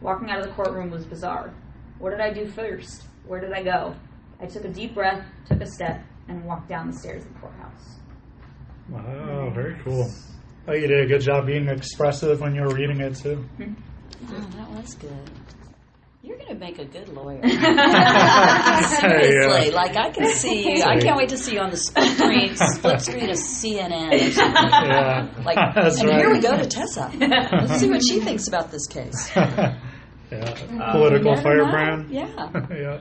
[SPEAKER 2] Walking out of the courtroom was bizarre. What did I do first? Where did I go? I took a deep breath, took a step, and walked down the stairs of the courthouse.
[SPEAKER 1] Wow, very cool. Oh, you did a good job being expressive when you were reading it, too.
[SPEAKER 3] Oh, that was good. You're going to make a good lawyer.
[SPEAKER 1] Seriously,
[SPEAKER 3] like I can see you. I can't wait to see you on the split screen of CNN or something.
[SPEAKER 1] Yeah,
[SPEAKER 3] like,
[SPEAKER 1] that's
[SPEAKER 3] and
[SPEAKER 1] right.
[SPEAKER 3] here we go to Tessa. Let's see what she thinks about this case.
[SPEAKER 1] Political firebrand.
[SPEAKER 3] Yeah.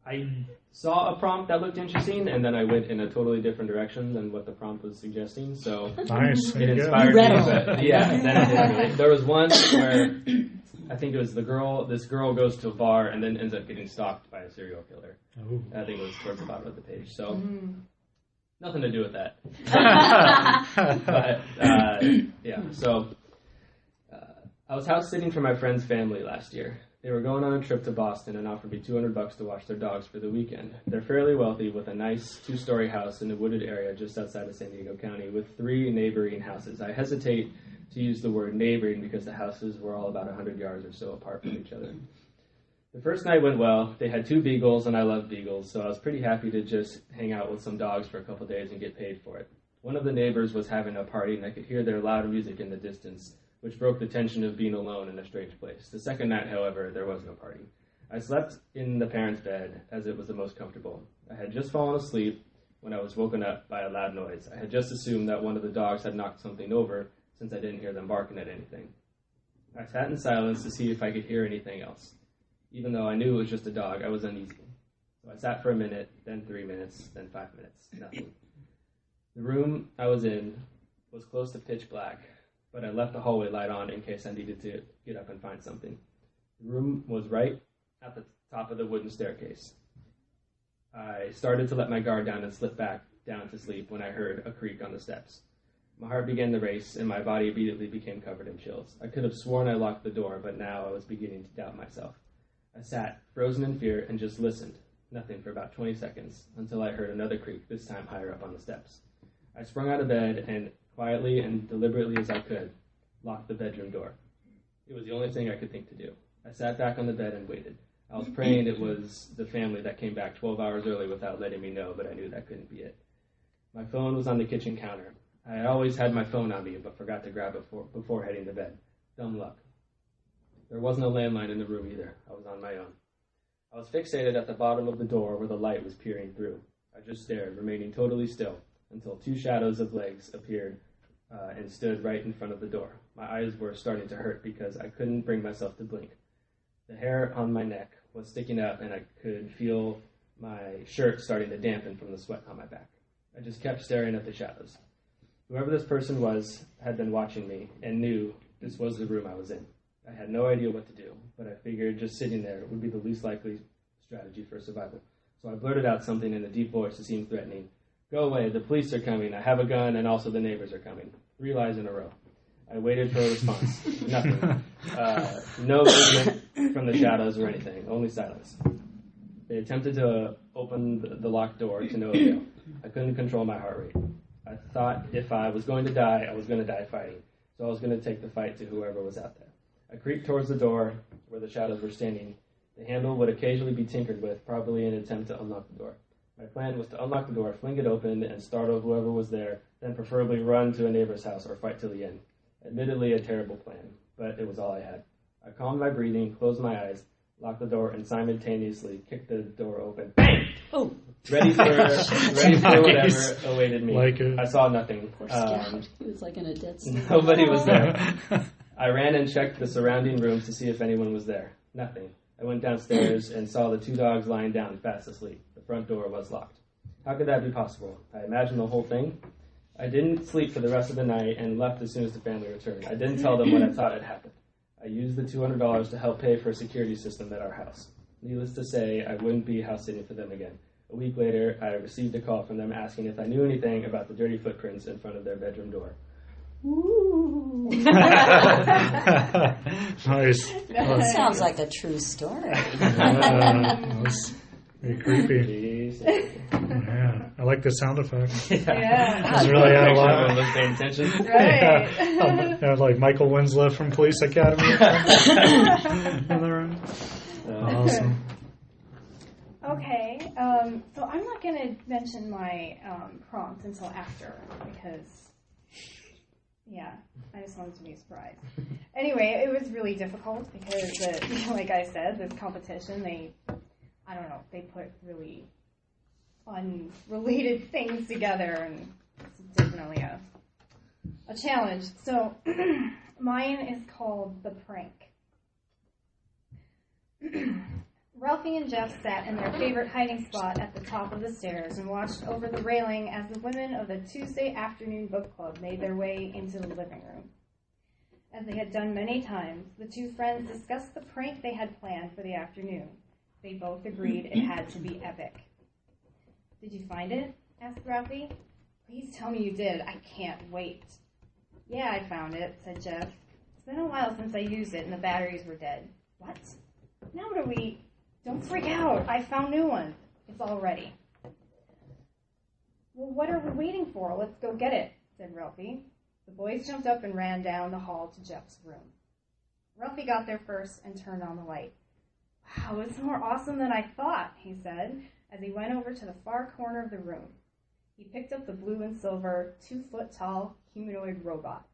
[SPEAKER 4] I saw a prompt that looked interesting, and then I went in a totally different direction than what the prompt was suggesting. So
[SPEAKER 1] Nice.
[SPEAKER 4] it inspired me. But then there was one where I think it was this girl goes to a bar and then ends up getting stalked by a serial killer.
[SPEAKER 1] Oh.
[SPEAKER 4] I think it was towards the bottom of the page. So nothing to do with that. But so I was house sitting for my friend's family last year. They were going on a trip to Boston and offered me $200 to watch their dogs for the weekend. They're fairly wealthy with a nice 2-story house in a wooded area just outside of San Diego County with 3 neighboring houses. I hesitate to use the word neighboring because the houses were all about 100 yards or so apart from each other. The first night went well. They had 2 beagles, and I love beagles, so I was pretty happy to just hang out with some dogs for a couple days and get paid for it. One of the neighbors was having a party, and I could hear their loud music in the distance, which broke the tension of being alone in a strange place. The second night, however, there was no party. I slept in the parents' bed, as it was the most comfortable. I had just fallen asleep when I was woken up by a loud noise. I had just assumed that one of the dogs had knocked something over, since I didn't hear them barking at anything. I sat in silence to see if I could hear anything else. Even though I knew it was just a dog, I was uneasy. So I sat for a minute, then 3 minutes, then 5 minutes. Nothing. The room I was in was close to pitch black, but I left the hallway light on in case I needed to get up and find something. The room was right at the top of the wooden staircase. I started to let my guard down and slip back down to sleep when I heard a creak on the steps. My heart began to race, and my body immediately became covered in chills. I could have sworn I locked the door, but now I was beginning to doubt myself. I sat, frozen in fear, and just listened, nothing for about 20 seconds, until I heard another creak, this time higher up on the steps. I sprung out of bed and, quietly and deliberately as I could, locked the bedroom door. It was the only thing I could think to do. I sat back on the bed and waited. I was praying it was the family that came back 12 hours early without letting me know, but I knew that couldn't be it. My phone was on the kitchen counter. I had always had my phone on me, but forgot to grab it before heading to bed. Dumb luck. There wasn't a landline in the room either. I was on my own. I was fixated at the bottom of the door where the light was peering through. I just stared, remaining totally still, until 2 shadows of legs appeared and stood right in front of the door. My eyes were starting to hurt because I couldn't bring myself to blink. The hair on my neck was sticking up, and I could feel my shirt starting to dampen from the sweat on my back. I just kept staring at the shadows. Whoever this person was had been watching me and knew this was the room I was in. I had no idea what to do, but I figured just sitting there would be the least likely strategy for survival. So I blurted out something in a deep voice that seemed threatening. Go away, the police are coming, I have a gun, and also the neighbors are coming. 3 lies in a row. I waited for a response. Nothing. No movement from the shadows or anything, only silence. They attempted to open the locked door to no avail. I couldn't control my heart rate. I thought if I was going to die, I was going to die fighting. So I was going to take the fight to whoever was out there. I creeped towards the door where the shadows were standing. The handle would occasionally be tinkered with, probably in an attempt to unlock the door. My plan was to unlock the door, fling it open, and startle whoever was there, then preferably run to a neighbor's house or fight till the end. Admittedly a terrible plan, but it was all I had. I calmed my breathing, closed my eyes, locked the door, and simultaneously kicked the door open. Bang!
[SPEAKER 3] Oh.
[SPEAKER 4] Ready for whatever awaited me. I saw nothing.
[SPEAKER 3] He was like in a dead sleep.
[SPEAKER 4] Nobody was there. I ran and checked the surrounding rooms to see if anyone was there. Nothing. I went downstairs and saw the 2 dogs lying down fast asleep. The front door was locked. How could that be possible? I imagined the whole thing. I didn't sleep for the rest of the night and left as soon as the family returned. I didn't tell them what I thought had happened. I used the $200 to help pay for a security system at our house. Needless to say, I wouldn't be house sitting for them again. A week later, I received a call from them asking if I knew anything about the dirty footprints in front of their bedroom door.
[SPEAKER 3] Ooh.
[SPEAKER 1] Nice.
[SPEAKER 3] That sounds like a true story.
[SPEAKER 1] That's very creepy. Yeah, I like the sound effect.
[SPEAKER 5] Yeah.
[SPEAKER 1] It's really had a lot.
[SPEAKER 4] Everyone was paying attention.
[SPEAKER 5] Right.
[SPEAKER 1] Yeah, like Michael Winslow from Police Academy. In the room. Awesome.
[SPEAKER 5] Okay, so I'm not going to mention my prompt until after because, yeah, I just wanted to be a surprise. Anyway, it was really difficult because, like I said, this competition, they put really unrelated things together, and it's definitely a challenge. So mine is called The Prank. Ralphie and Jeff sat in their favorite hiding spot at the top of the stairs and watched over the railing as the women of the Tuesday afternoon book club made their way into the living room. As they had done many times, the two friends discussed the prank they had planned for the afternoon. They both agreed it had to be epic. "Did you find it?" asked Ralphie. "Please tell me you did. I can't wait." "Yeah, I found it," said Jeff. "It's been a while since I used it and the batteries were dead." "What? Now what are we... Don't freak out. I found new ones. It's all ready." "Well, what are we waiting for? Let's go get it," said Ralphie. The boys jumped up and ran down the hall to Jeff's room. Ralphie got there first and turned on the light. "Wow, it's more awesome than I thought," he said, as he went over to the far corner of the room. He picked up the blue and silver, 2-foot-tall humanoid robot.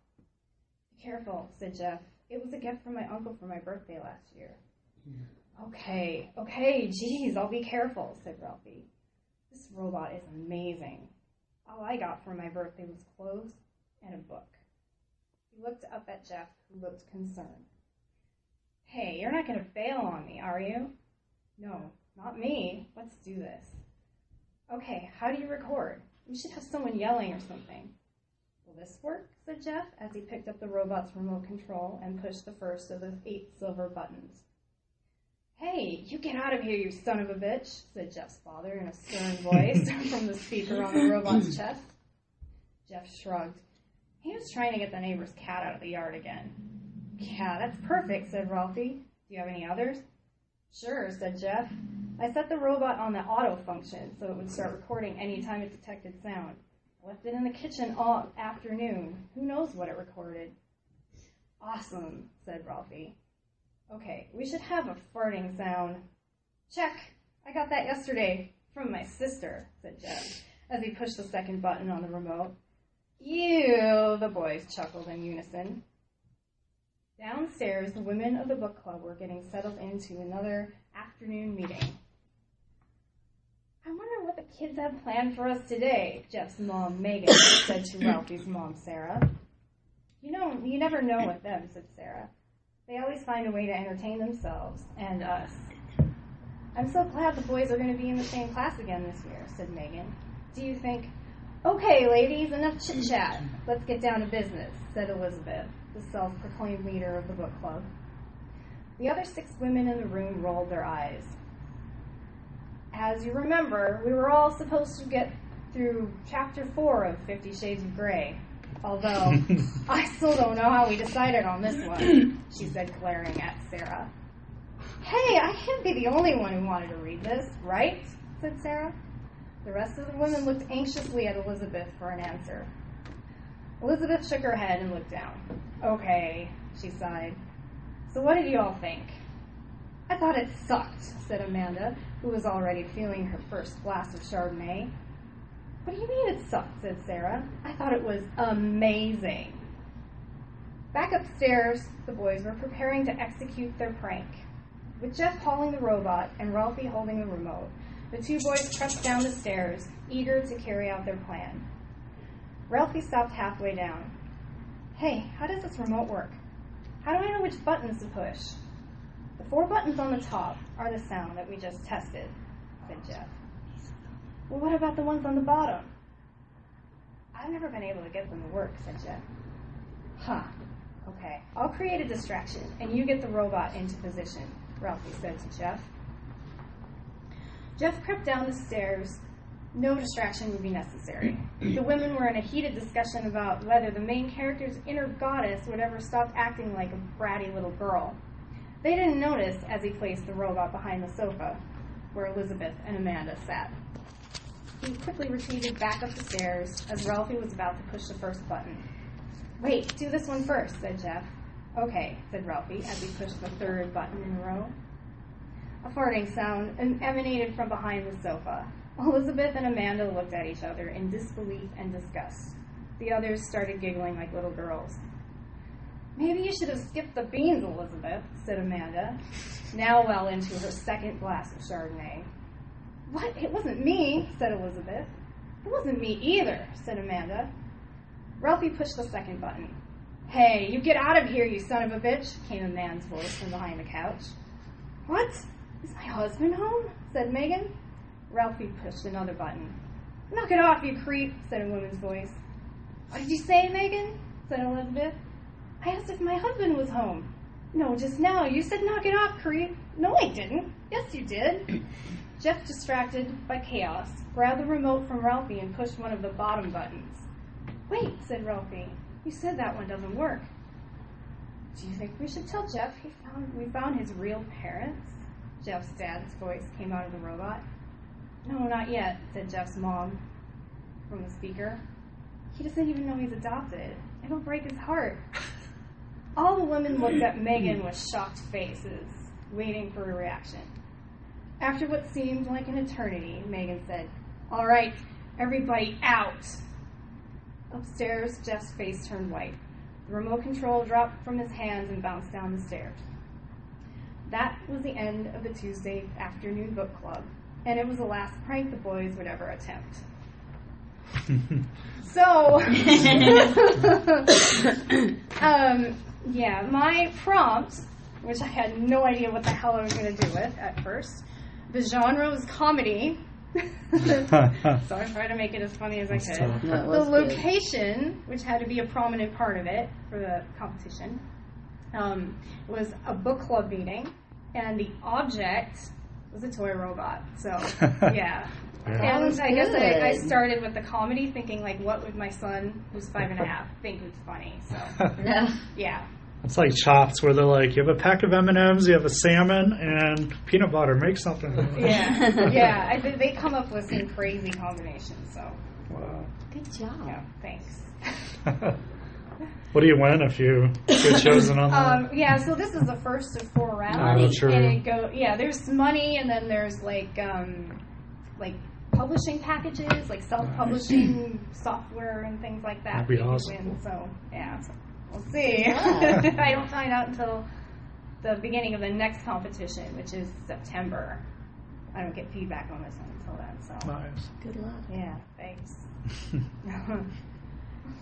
[SPEAKER 5] "Be careful," said Jeff. "It was a gift from my uncle for my birthday last year." Okay, geez, I'll be careful," said Ralphie. "This robot is amazing. All I got for my birthday was clothes and a book." He looked up at Jeff, who looked concerned. "Hey, you're not going to bail on me, are you?" "No, not me. Let's do this." "Okay, how do you record? We should have someone yelling or something." "Will this work?" said Jeff, as he picked up the robot's remote control and pushed the first of the 8 silver buttons. "Hey, you get out of here, you son of a bitch," said Jeff's father in a stern voice from the speaker on the robot's chest. Jeff shrugged. He was trying to get the neighbor's cat out of the yard again. "Yeah, that's perfect," said Ralphie. "Do you have any others?" "Sure," said Jeff. "I set the robot on the auto function so it would start recording any time it detected sound. I left it in the kitchen all afternoon. Who knows what it recorded?" "Awesome," said Ralphie. "Okay, we should have a farting sound." "Check! I got that yesterday from my sister," said Jeff, as he pushed the second button on the remote. "Ew," the boys chuckled in unison. Downstairs, the women of the book club were getting settled into another afternoon meeting. "I wonder what the kids have planned for us today," Jeff's mom, Megan, said to Ralphie's mom, Sarah. You never know with them," said Sarah. "They always find a way to entertain themselves and us." "I'm so glad the boys are going to be in the same class again this year," said Megan. "Do you think..." "Okay, ladies, enough chit-chat. Let's get down to business," said Elizabeth, the self-proclaimed leader of the book club. The other 6 women in the room rolled their eyes. "As you remember, we were all supposed to get through Chapter 4 of 50 Shades of Grey. Although, I still don't know how we decided on this one," she said, glaring at Sarah. "Hey, I can't be the only one who wanted to read this, right?" said Sarah. The rest of the women looked anxiously at Elizabeth for an answer. Elizabeth shook her head and looked down. "Okay," she sighed. "So what did you all think?" "I thought it sucked," said Amanda, who was already feeling her first glass of Chardonnay. "What do you mean it sucked?" said Sarah. "I thought it was amazing." Back upstairs, the boys were preparing to execute their prank. With Jeff hauling the robot and Ralphie holding the remote, the 2 boys pressed down the stairs, eager to carry out their plan. Ralphie stopped halfway down. "Hey, how does this remote work? How do I know which buttons to push?" "The 4 buttons on the top are the sound that we just tested," said Jeff. "Well, what about the ones on the bottom?" "I've never been able to get them to work," said Jeff. "Huh. Okay, I'll create a distraction, and you get the robot into position," Ralphie said to Jeff. Jeff crept down the stairs. No distraction would be necessary. The women were in a heated discussion about whether the main character's inner goddess would ever stop acting like a bratty little girl. They didn't notice as he placed the robot behind the sofa, where Elizabeth and Amanda sat. He quickly retreated back up the stairs as Ralphie was about to push the first button. "Wait, do this one first," said Jeff. "Okay," said Ralphie as he pushed the third button in a row. A farting sound emanated from behind the sofa. Elizabeth and Amanda looked at each other in disbelief and disgust. The others started giggling like little girls. "Maybe you should have skipped the beans, Elizabeth," said Amanda, now well into her second glass of Chardonnay. "What? It wasn't me," said Elizabeth. "It wasn't me either," said Amanda. Ralphie pushed the second button. "Hey, you get out of here, you son of a bitch," came a man's voice from behind the couch. "What? Is my husband home?" said Megan. Ralphie pushed another button. "Knock it off, you creep," said a woman's voice. "What did you say, Megan?" said Elizabeth. "I asked if my husband was home." "No, just now. You said knock it off, creep." "No, I didn't." "Yes, you did." Jeff, distracted by chaos, grabbed the remote from Ralphie and pushed one of the bottom buttons. "Wait," said Ralphie. "You said that one doesn't work." "Do you think we should tell Jeff we found his real parents?" Jeff's dad's voice came out of the robot. "No, not yet," said Jeff's mom from the speaker. "He doesn't even know he's adopted. It'll break his heart." All the women looked at Megan with shocked faces, waiting for a reaction. After what seemed like an eternity, Megan said, "All right, everybody out." Upstairs, Jeff's face turned white. The remote control dropped from his hands and bounced down the stairs. That was the end of the Tuesday afternoon book club, and it was the last prank the boys would ever attempt. So, my prompt, which I had no idea what the hell I was going to do with at first, the genre was comedy. So I tried to make it as funny as I could. The location, which had to be a prominent part of it for the competition, was a book club meeting, and the object was a toy robot. So, yeah. And I guess I started with the comedy, thinking, like, what would my son, who's 5.5, think was funny? So, yeah.
[SPEAKER 1] It's like Chopped, where they're like, you have a pack of M&Ms, you have a salmon, and peanut butter. Make something.
[SPEAKER 5] Yeah. I think they come up with some crazy combinations. So,
[SPEAKER 1] wow.
[SPEAKER 3] Good job.
[SPEAKER 5] Yeah, thanks.
[SPEAKER 1] What do you win if you get chosen on that?
[SPEAKER 5] So this is the first of 4 rounds.
[SPEAKER 1] Oh, true.
[SPEAKER 5] And there's money, and then there's like publishing packages, like self-publishing software and things like that.
[SPEAKER 1] That'd be awesome.
[SPEAKER 5] Win. So, yeah. We'll see. I don't find out until the beginning of the next competition, which is September. I don't get feedback on this one until then. So
[SPEAKER 1] Nice.
[SPEAKER 3] Good luck.
[SPEAKER 5] Yeah, thanks.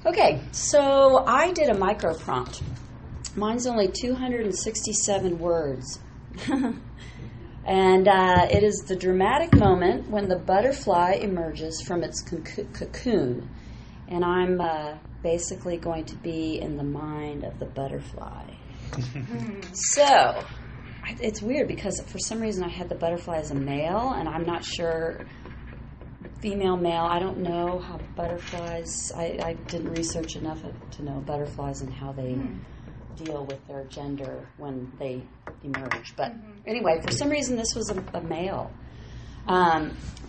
[SPEAKER 3] Okay, so I did a micro prompt. Mine's only 267 words. And it is the dramatic moment when the butterfly emerges from its cocoon. And I'm basically going to be in the mind of the butterfly. So, it's weird because for some reason I had the butterfly as a male, and I'm not sure, female, male, I don't know how butterflies, I didn't research enough to know butterflies and how they deal with their gender when they emerge. But anyway, for some reason this was a male.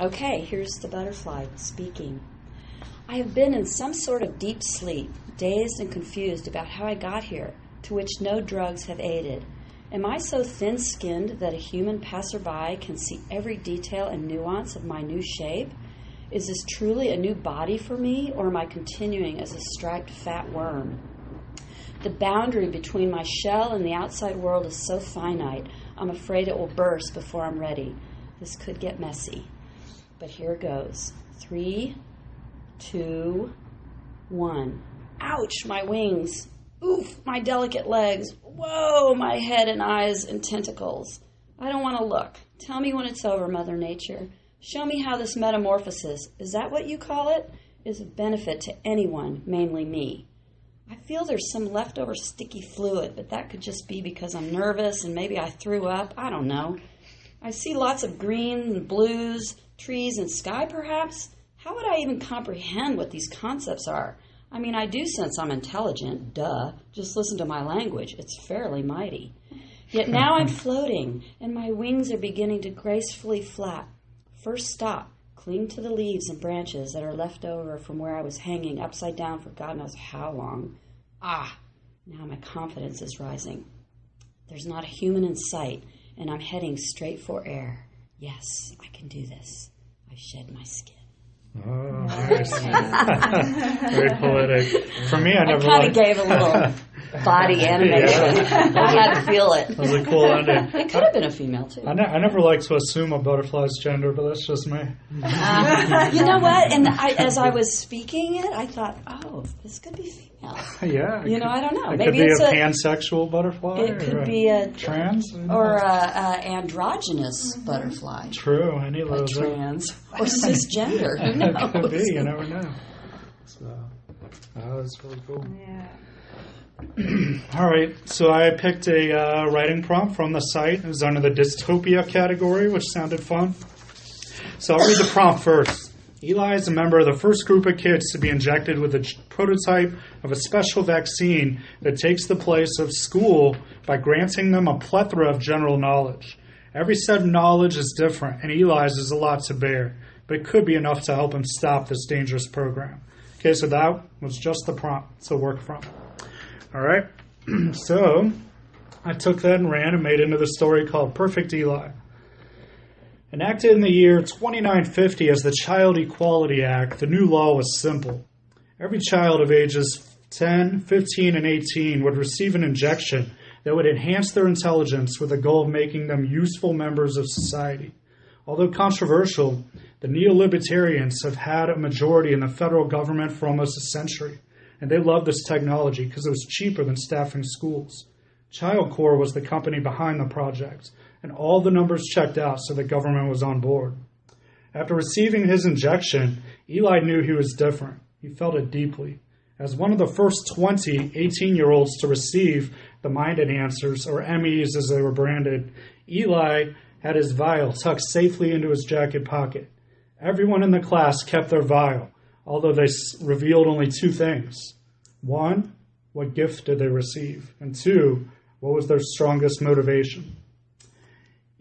[SPEAKER 3] Okay, here's the butterfly speaking. I have been in some sort of deep sleep, dazed and confused about how I got here, to which no drugs have aided. Am I so thin-skinned that a human passerby can see every detail and nuance of my new shape? Is this truly a new body for me, or am I continuing as a striped fat worm? The boundary between my shell and the outside world is so finite, I'm afraid it will burst before I'm ready. This could get messy. But here goes. 3, 2, 1. Ouch, my wings. Oof, my delicate legs. Whoa, my head and eyes and tentacles. I don't want to look. Tell me when it's over, Mother Nature. Show me how this metamorphosis, is that what you call it, is of benefit to anyone, mainly me. I feel there's some leftover sticky fluid, but that could just be because I'm nervous and maybe I threw up. I don't know. I see lots of greens and blues, trees and sky perhaps. How would I even comprehend what these concepts are? I mean, I do sense I'm intelligent, duh. Just listen to my language. It's fairly mighty. Yet now I'm floating, and my wings are beginning to gracefully flap. First stop, cling to the leaves and branches that are left over from where I was hanging upside down for God knows how long. Ah, now my confidence is rising. There's not a human in sight, and I'm heading straight for air. Yes, I can do this. I shed my skin.
[SPEAKER 1] Oh, nice. Very poetic. For me, I never
[SPEAKER 3] kind of gave a little body animation.
[SPEAKER 1] Yeah.
[SPEAKER 3] I had to feel it.
[SPEAKER 1] That was a cool ending.
[SPEAKER 3] It could have been a female, too.
[SPEAKER 1] I never like to assume a butterfly's gender, but that's just me.
[SPEAKER 3] You know what? And as I was speaking it, I thought, oh, this could be female.
[SPEAKER 1] Yeah.
[SPEAKER 3] I don't know.
[SPEAKER 1] It
[SPEAKER 3] Maybe
[SPEAKER 1] could be
[SPEAKER 3] it's
[SPEAKER 1] a pansexual butterfly.
[SPEAKER 3] It could be a
[SPEAKER 1] trans.
[SPEAKER 3] or a androgynous butterfly.
[SPEAKER 1] True. Any of
[SPEAKER 3] A
[SPEAKER 1] those.
[SPEAKER 3] trans or cisgender. Who knows?
[SPEAKER 1] It could be. You never know. So, that's really cool.
[SPEAKER 5] Yeah.
[SPEAKER 1] All right, so I picked a writing prompt from the site. It was under the dystopia category, which sounded fun. So I'll read the prompt first. Eli is a member of the first group of kids to be injected with a prototype of a special vaccine that takes the place of school by granting them a plethora of general knowledge. Every set of knowledge is different, and Eli's is a lot to bear, but it could be enough to help him stop this dangerous program. Okay, so that was just the prompt to work from. All right, so I took that and ran and made into the story called Perfect Eli. Enacted in the year 2950 as the Child Equality Act, the new law was simple. Every child of ages 10, 15, and 18 would receive an injection that would enhance their intelligence with the goal of making them useful members of society. Although controversial, the neo-libertarians have had a majority in the federal government for almost a century. And they loved this technology because it was cheaper than staffing schools. Child Corps was the company behind the project, and all the numbers checked out, so the government was on board. After receiving his injection, Eli knew he was different. He felt it deeply. As one of the first 20 18-year-olds to receive the mind enhancers, or MEs as they were branded, Eli had his vial tucked safely into his jacket pocket. Everyone in the class kept their vial, although they revealed only two things. One, what gift did they receive? And two, what was their strongest motivation?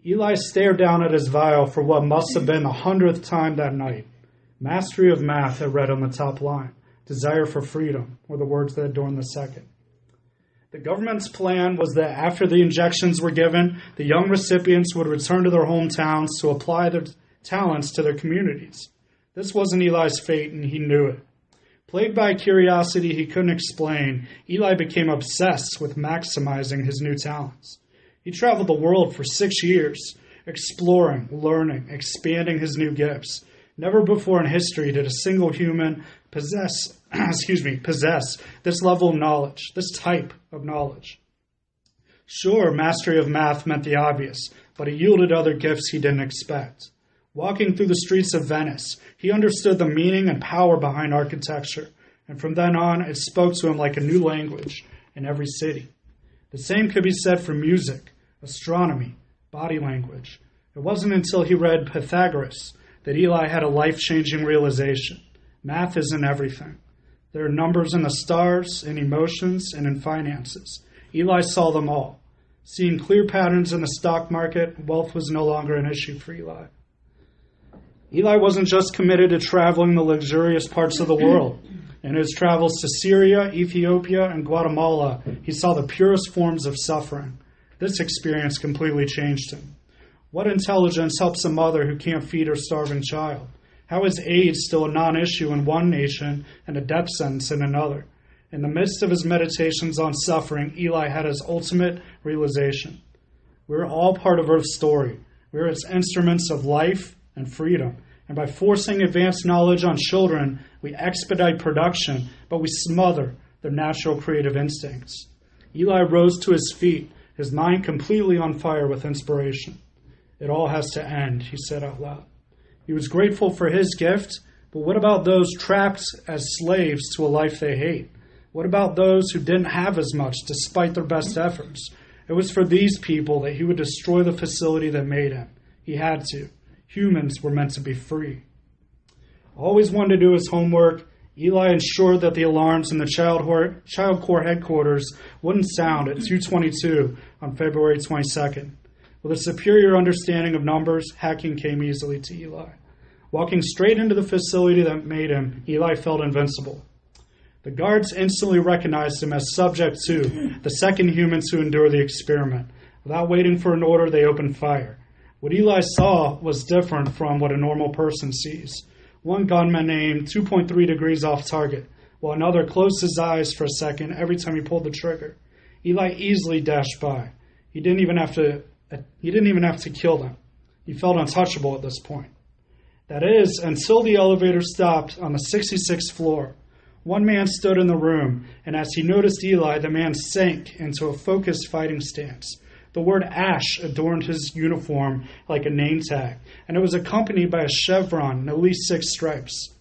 [SPEAKER 1] Eli stared down at his vial for what must have been the 100th time that night. Mastery of math, it read on the top line. Desire for freedom were the words that adorned the second. The government's plan was that after the injections were given, the young recipients would return to their hometowns to apply their talents to their communities. This wasn't Eli's fate, and he knew it. Plagued by a curiosity he couldn't explain, Eli became obsessed with maximizing his new talents. He traveled the world for 6 years, exploring, learning, expanding his new gifts. Never before in history did a single human possess this level of knowledge, this type of knowledge. Sure, mastery of math meant the obvious, but it yielded other gifts he didn't expect. Walking through the streets of Venice, he understood the meaning and power behind architecture, and from then on, it spoke to him like a new language in every city. The same could be said for music, astronomy, body language. It wasn't until he read Pythagoras that Eli had a life-changing realization. Math isn't everything. There are numbers in the stars, in emotions, and in finances. Eli saw them all. Seeing clear patterns in the stock market, wealth was no longer an issue for Eli. Eli wasn't just committed to traveling the luxurious parts of the world. In his travels to Syria, Ethiopia, and Guatemala, he saw the purest forms of suffering. This experience completely changed him. What intelligence helps a mother who can't feed her starving child? How is AIDS still a non-issue in one nation and a death sentence in another? In the midst of his meditations on suffering, Eli had his ultimate realization. We're all part of Earth's story. We're its instruments of life and freedom. And by forcing advanced knowledge on children, we expedite production, but we smother their natural creative instincts. Eli rose to his feet, his mind completely on fire with inspiration. It all has to end, he said out loud. He was grateful for his gift, but what about those trapped as slaves to a life they hate? What about those who didn't have as much despite their best efforts? It was for these people that he would destroy the facility that made him. He had to. Humans were meant to be free. Always wanted to do his homework, Eli ensured that the alarms in the Child Corps headquarters wouldn't sound at 2:22 on February 22nd. With a superior understanding of numbers, hacking came easily to Eli. Walking straight into the facility that made him, Eli felt invincible. The guards instantly recognized him as subject 2, the second human to endure the experiment. Without waiting for an order, they opened fire. What Eli saw was different from what a normal person sees. One gunman aimed 2.3 degrees off target, while another closed his eyes for a second every time he pulled the trigger. Eli easily dashed by. He didn't even have to kill them. He felt untouchable at this point. That is, until the elevator stopped on the 66th floor. One man stood in the room, and as he noticed Eli, the man sank into a focused fighting stance. The word Ash adorned his uniform like a name tag, and it was accompanied by a chevron and at least 6 stripes.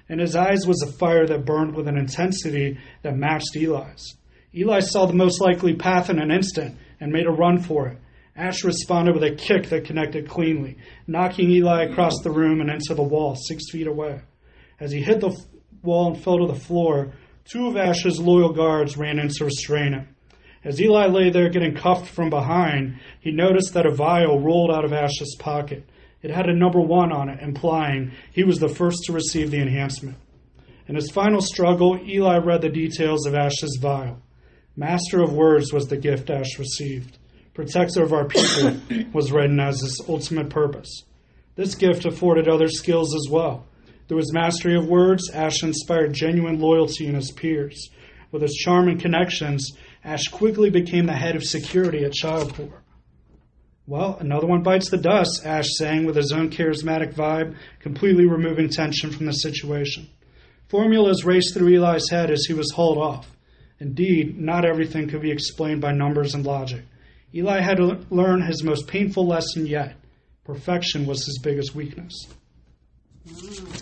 [SPEAKER 1] In his eyes was a fire that burned with an intensity that matched Eli's. Eli saw the most likely path in an instant and made a run for it. Ash responded with a kick that connected cleanly, knocking Eli across the room and into the wall 6 feet away. As he hit the wall and fell to the floor, 2 of Ash's loyal guards ran in to restrain him. As Eli lay there getting cuffed from behind, he noticed that a vial rolled out of Ash's pocket. It had a number 1 on it, implying he was the first to receive the enhancement. In his final struggle, Eli read the details of Ash's vial. Master of Words was the gift Ash received. Protector of our people was written as his ultimate purpose. This gift afforded other skills as well. Through his mastery of words, Ash inspired genuine loyalty in his peers. With his charm and connections, Ash quickly became the head of security at Child Corps. Well, another one bites the dust, Ash sang with his own charismatic vibe, completely removing tension from the situation. Formulas raced through Eli's head as he was hauled off. Indeed, not everything could be explained by numbers and logic. Eli had to learn his most painful lesson yet. Perfection was his biggest weakness.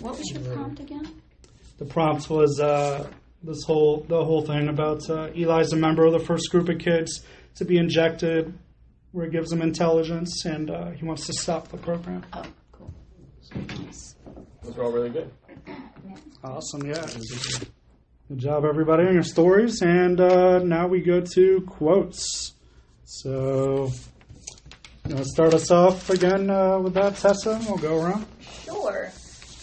[SPEAKER 3] What was your prompt again?
[SPEAKER 1] The prompt was the whole thing about Eli's a member of the first group of kids to be injected, where it gives them intelligence, and he wants to stop the program.
[SPEAKER 3] Oh, cool. Nice.
[SPEAKER 4] Those were all really good.
[SPEAKER 1] Awesome, yeah. Good job, everybody, on your stories. And now we go to quotes. So, you want to start us off again with that, Tessa? We'll go around.
[SPEAKER 2] Sure.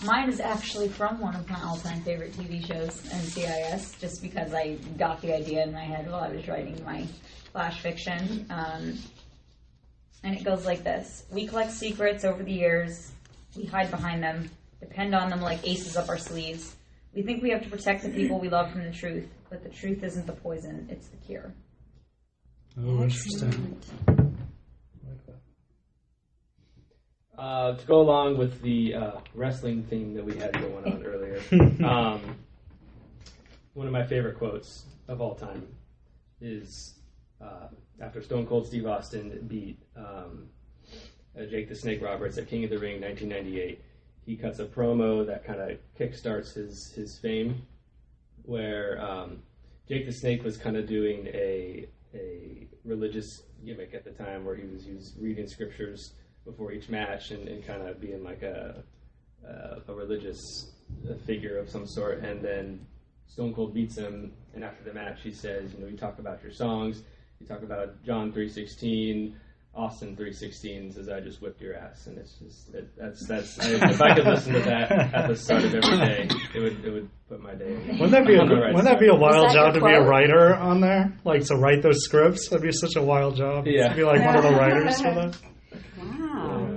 [SPEAKER 2] Mine is actually from one of my all-time favorite TV shows, NCIS, just because I got the idea in my head while I was writing my flash fiction. And it goes like this. We collect secrets over the years. We hide behind them, depend on them like aces up our sleeves. We think we have to protect the people we love from the truth, but the truth isn't the poison, it's the cure.
[SPEAKER 1] Oh, interesting.
[SPEAKER 4] To go along with the wrestling theme that we had going on earlier, one of my favorite quotes of all time is after Stone Cold Steve Austin beat Jake the Snake Roberts at King of the Ring 1998. He cuts a promo that kind of kickstarts his fame, where Jake the Snake was kind of doing a religious gimmick at the time, where he was reading scriptures before each match and kind of being like a religious figure of some sort. And then Stone Cold beats him, and after the match he says, you talk about your songs, you talk about John 3:16, Austin 3:16, says I just whipped your ass. And it's just if I could listen to that at the start of every day, it would put my day.
[SPEAKER 1] Wouldn't that be a wild job to be a writer on there? Like to write those scripts? That'd be such a wild job.
[SPEAKER 4] Yeah.
[SPEAKER 1] To be like one of the writers for that.
[SPEAKER 3] Wow.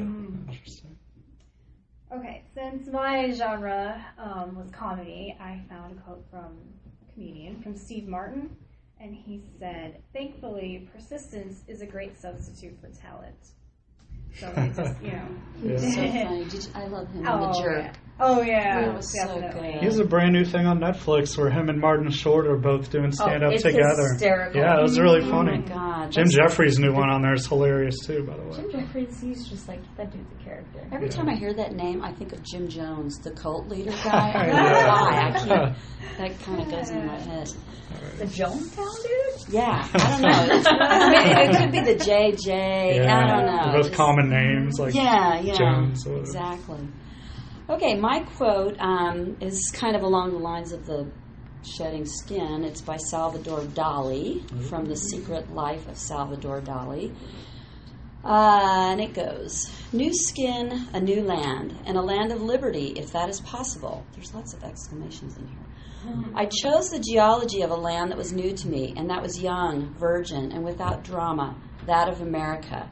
[SPEAKER 1] Interesting.
[SPEAKER 5] Okay, since my genre was comedy, I found a quote from a comedian, from Steve Martin, and he said, "Thankfully, persistence is a great substitute for talent." So it just,
[SPEAKER 3] He's so funny. I love him in The Jerk.
[SPEAKER 5] Yeah. Oh, yeah.
[SPEAKER 3] That was so good.
[SPEAKER 1] He has a brand new thing on Netflix where him and Martin Short are both doing stand-up
[SPEAKER 2] it's
[SPEAKER 1] together.
[SPEAKER 2] Hysterical.
[SPEAKER 1] Yeah, it was really
[SPEAKER 3] Oh
[SPEAKER 1] funny.
[SPEAKER 3] my God.
[SPEAKER 1] Jim Jeffries' new one on there is hilarious too, by the way.
[SPEAKER 2] Jim Jeffries, he's just like, that dude's a character.
[SPEAKER 3] Every time I hear that name, I think of Jim Jones, the cult leader guy. I don't know why. I can't. That kind of goes in my head.
[SPEAKER 2] The Jonestown dude?
[SPEAKER 3] Yeah, I don't know. It could be the JJ.
[SPEAKER 1] Yeah,
[SPEAKER 3] I don't know.
[SPEAKER 1] they're both common common names like Jones or whatever.
[SPEAKER 3] Exactly. Okay, my quote is kind of along the lines of the shedding skin. It's by Salvador Dali from The Secret Life of Salvador Dali. And it goes, new skin, a new land, and a land of liberty, if that is possible. There's lots of exclamations in here. I chose the geology of a land that was new to me, and that was young, virgin, and without drama, that of America.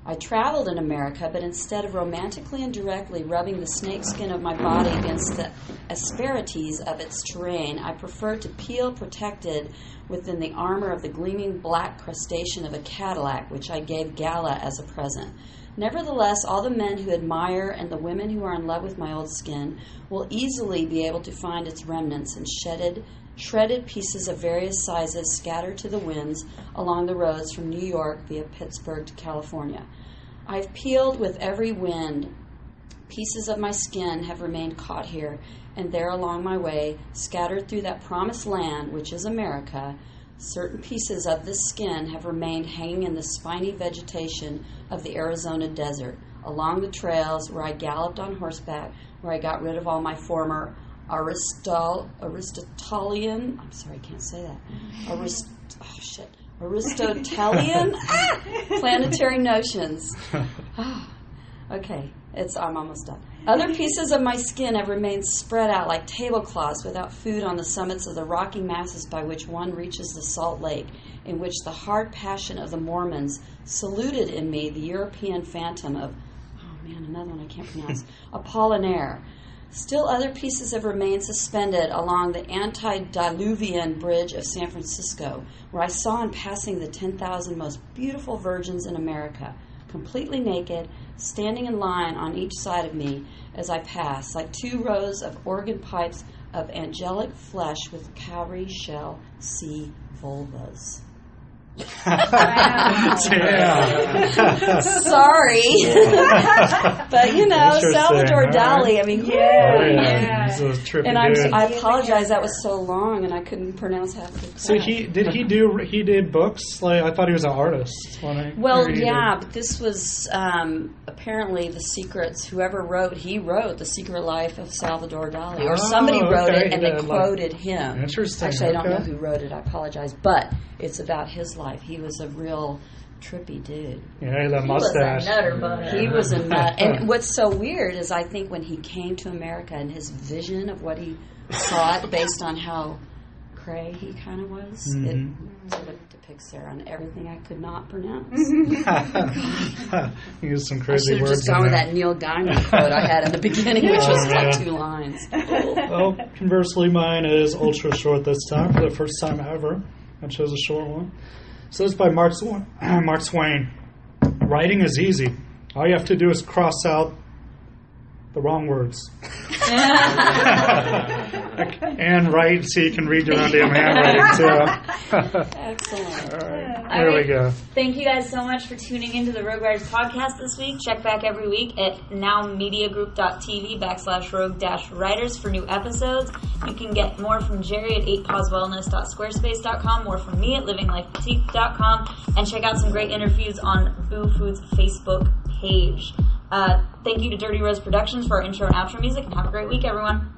[SPEAKER 3] I traveled in America, but instead of romantically and directly rubbing the snakeskin of my body against the asperities of its terrain, I preferred to peel protected within the armor of the gleaming black crustacean of a Cadillac, which I gave Gala as a present. Nevertheless, all the men who admire and the women who are in love with my old skin will easily be able to find its remnants and shredded pieces of various sizes scattered to the winds along the roads from New York via Pittsburgh to California. I've peeled with every wind. Pieces of my skin have remained caught here and there along my way, scattered through that promised land, which is America. Certain pieces of this skin have remained hanging in the spiny vegetation of the Arizona desert, along the trails where I galloped on horseback, where I got rid of all my former Aristotelian, I'm sorry, I can't say that. Aristotelian planetary notions. Okay, I'm almost done. Other pieces of my skin have remained spread out like tablecloths without food on the summits of the rocky masses by which one reaches the Salt Lake, in which the hard passion of the Mormons saluted in me the European phantom of, another one I can't pronounce, Apollinaire. Still other pieces have remained suspended along the antediluvian bridge of San Francisco, where I saw in passing the 10,000 most beautiful virgins in America, completely naked, standing in line on each side of me as I passed, like 2 rows of organ pipes of angelic flesh with cowrie shell sea vulvas. Sorry. But Salvador Dali, and I apologize, that was so long and I couldn't pronounce half the
[SPEAKER 1] So he did books? Like, I thought he was an artist.
[SPEAKER 3] But this was apparently The Secrets, whoever wrote The Secret Life of Salvador Dali, or somebody wrote it and they quoted him.
[SPEAKER 1] Interesting.
[SPEAKER 3] Actually, I don't know who wrote it, I apologize, but it's about his life. He was a real trippy dude.
[SPEAKER 1] Yeah, that mustache.
[SPEAKER 2] He was a nutter butter.
[SPEAKER 3] He was a nut. And what's so weird is I think when he came to America and his vision of what he saw it based on how cray he kind of was, it sort of depicts there on everything I could not pronounce.
[SPEAKER 1] He used some crazy words.
[SPEAKER 3] I should have just gone with that Neil Gaiman quote I had in the beginning, which was like 2 lines.
[SPEAKER 1] Well, conversely, mine is ultra short this time, for the first time ever. I chose a short one. So it's by Mark Twain. Writing is easy. All you have to do is cross out the wrong words. And write so you can read your own damn handwriting, too.
[SPEAKER 3] Excellent.
[SPEAKER 1] All right. There we go.
[SPEAKER 2] Thank you guys so much for tuning into the Rogue Riders podcast this week. Check back every week at nowmediagroup.tv/rogue-riders for new episodes. You can get more from Gerry at 8pauswellness.squarespace.com, more from me at livinglifeboutique.com, and check out some great interviews on Boo Food's Facebook page. Thank you to Dirty Rose Productions for our intro and outro music, and have a great week, everyone.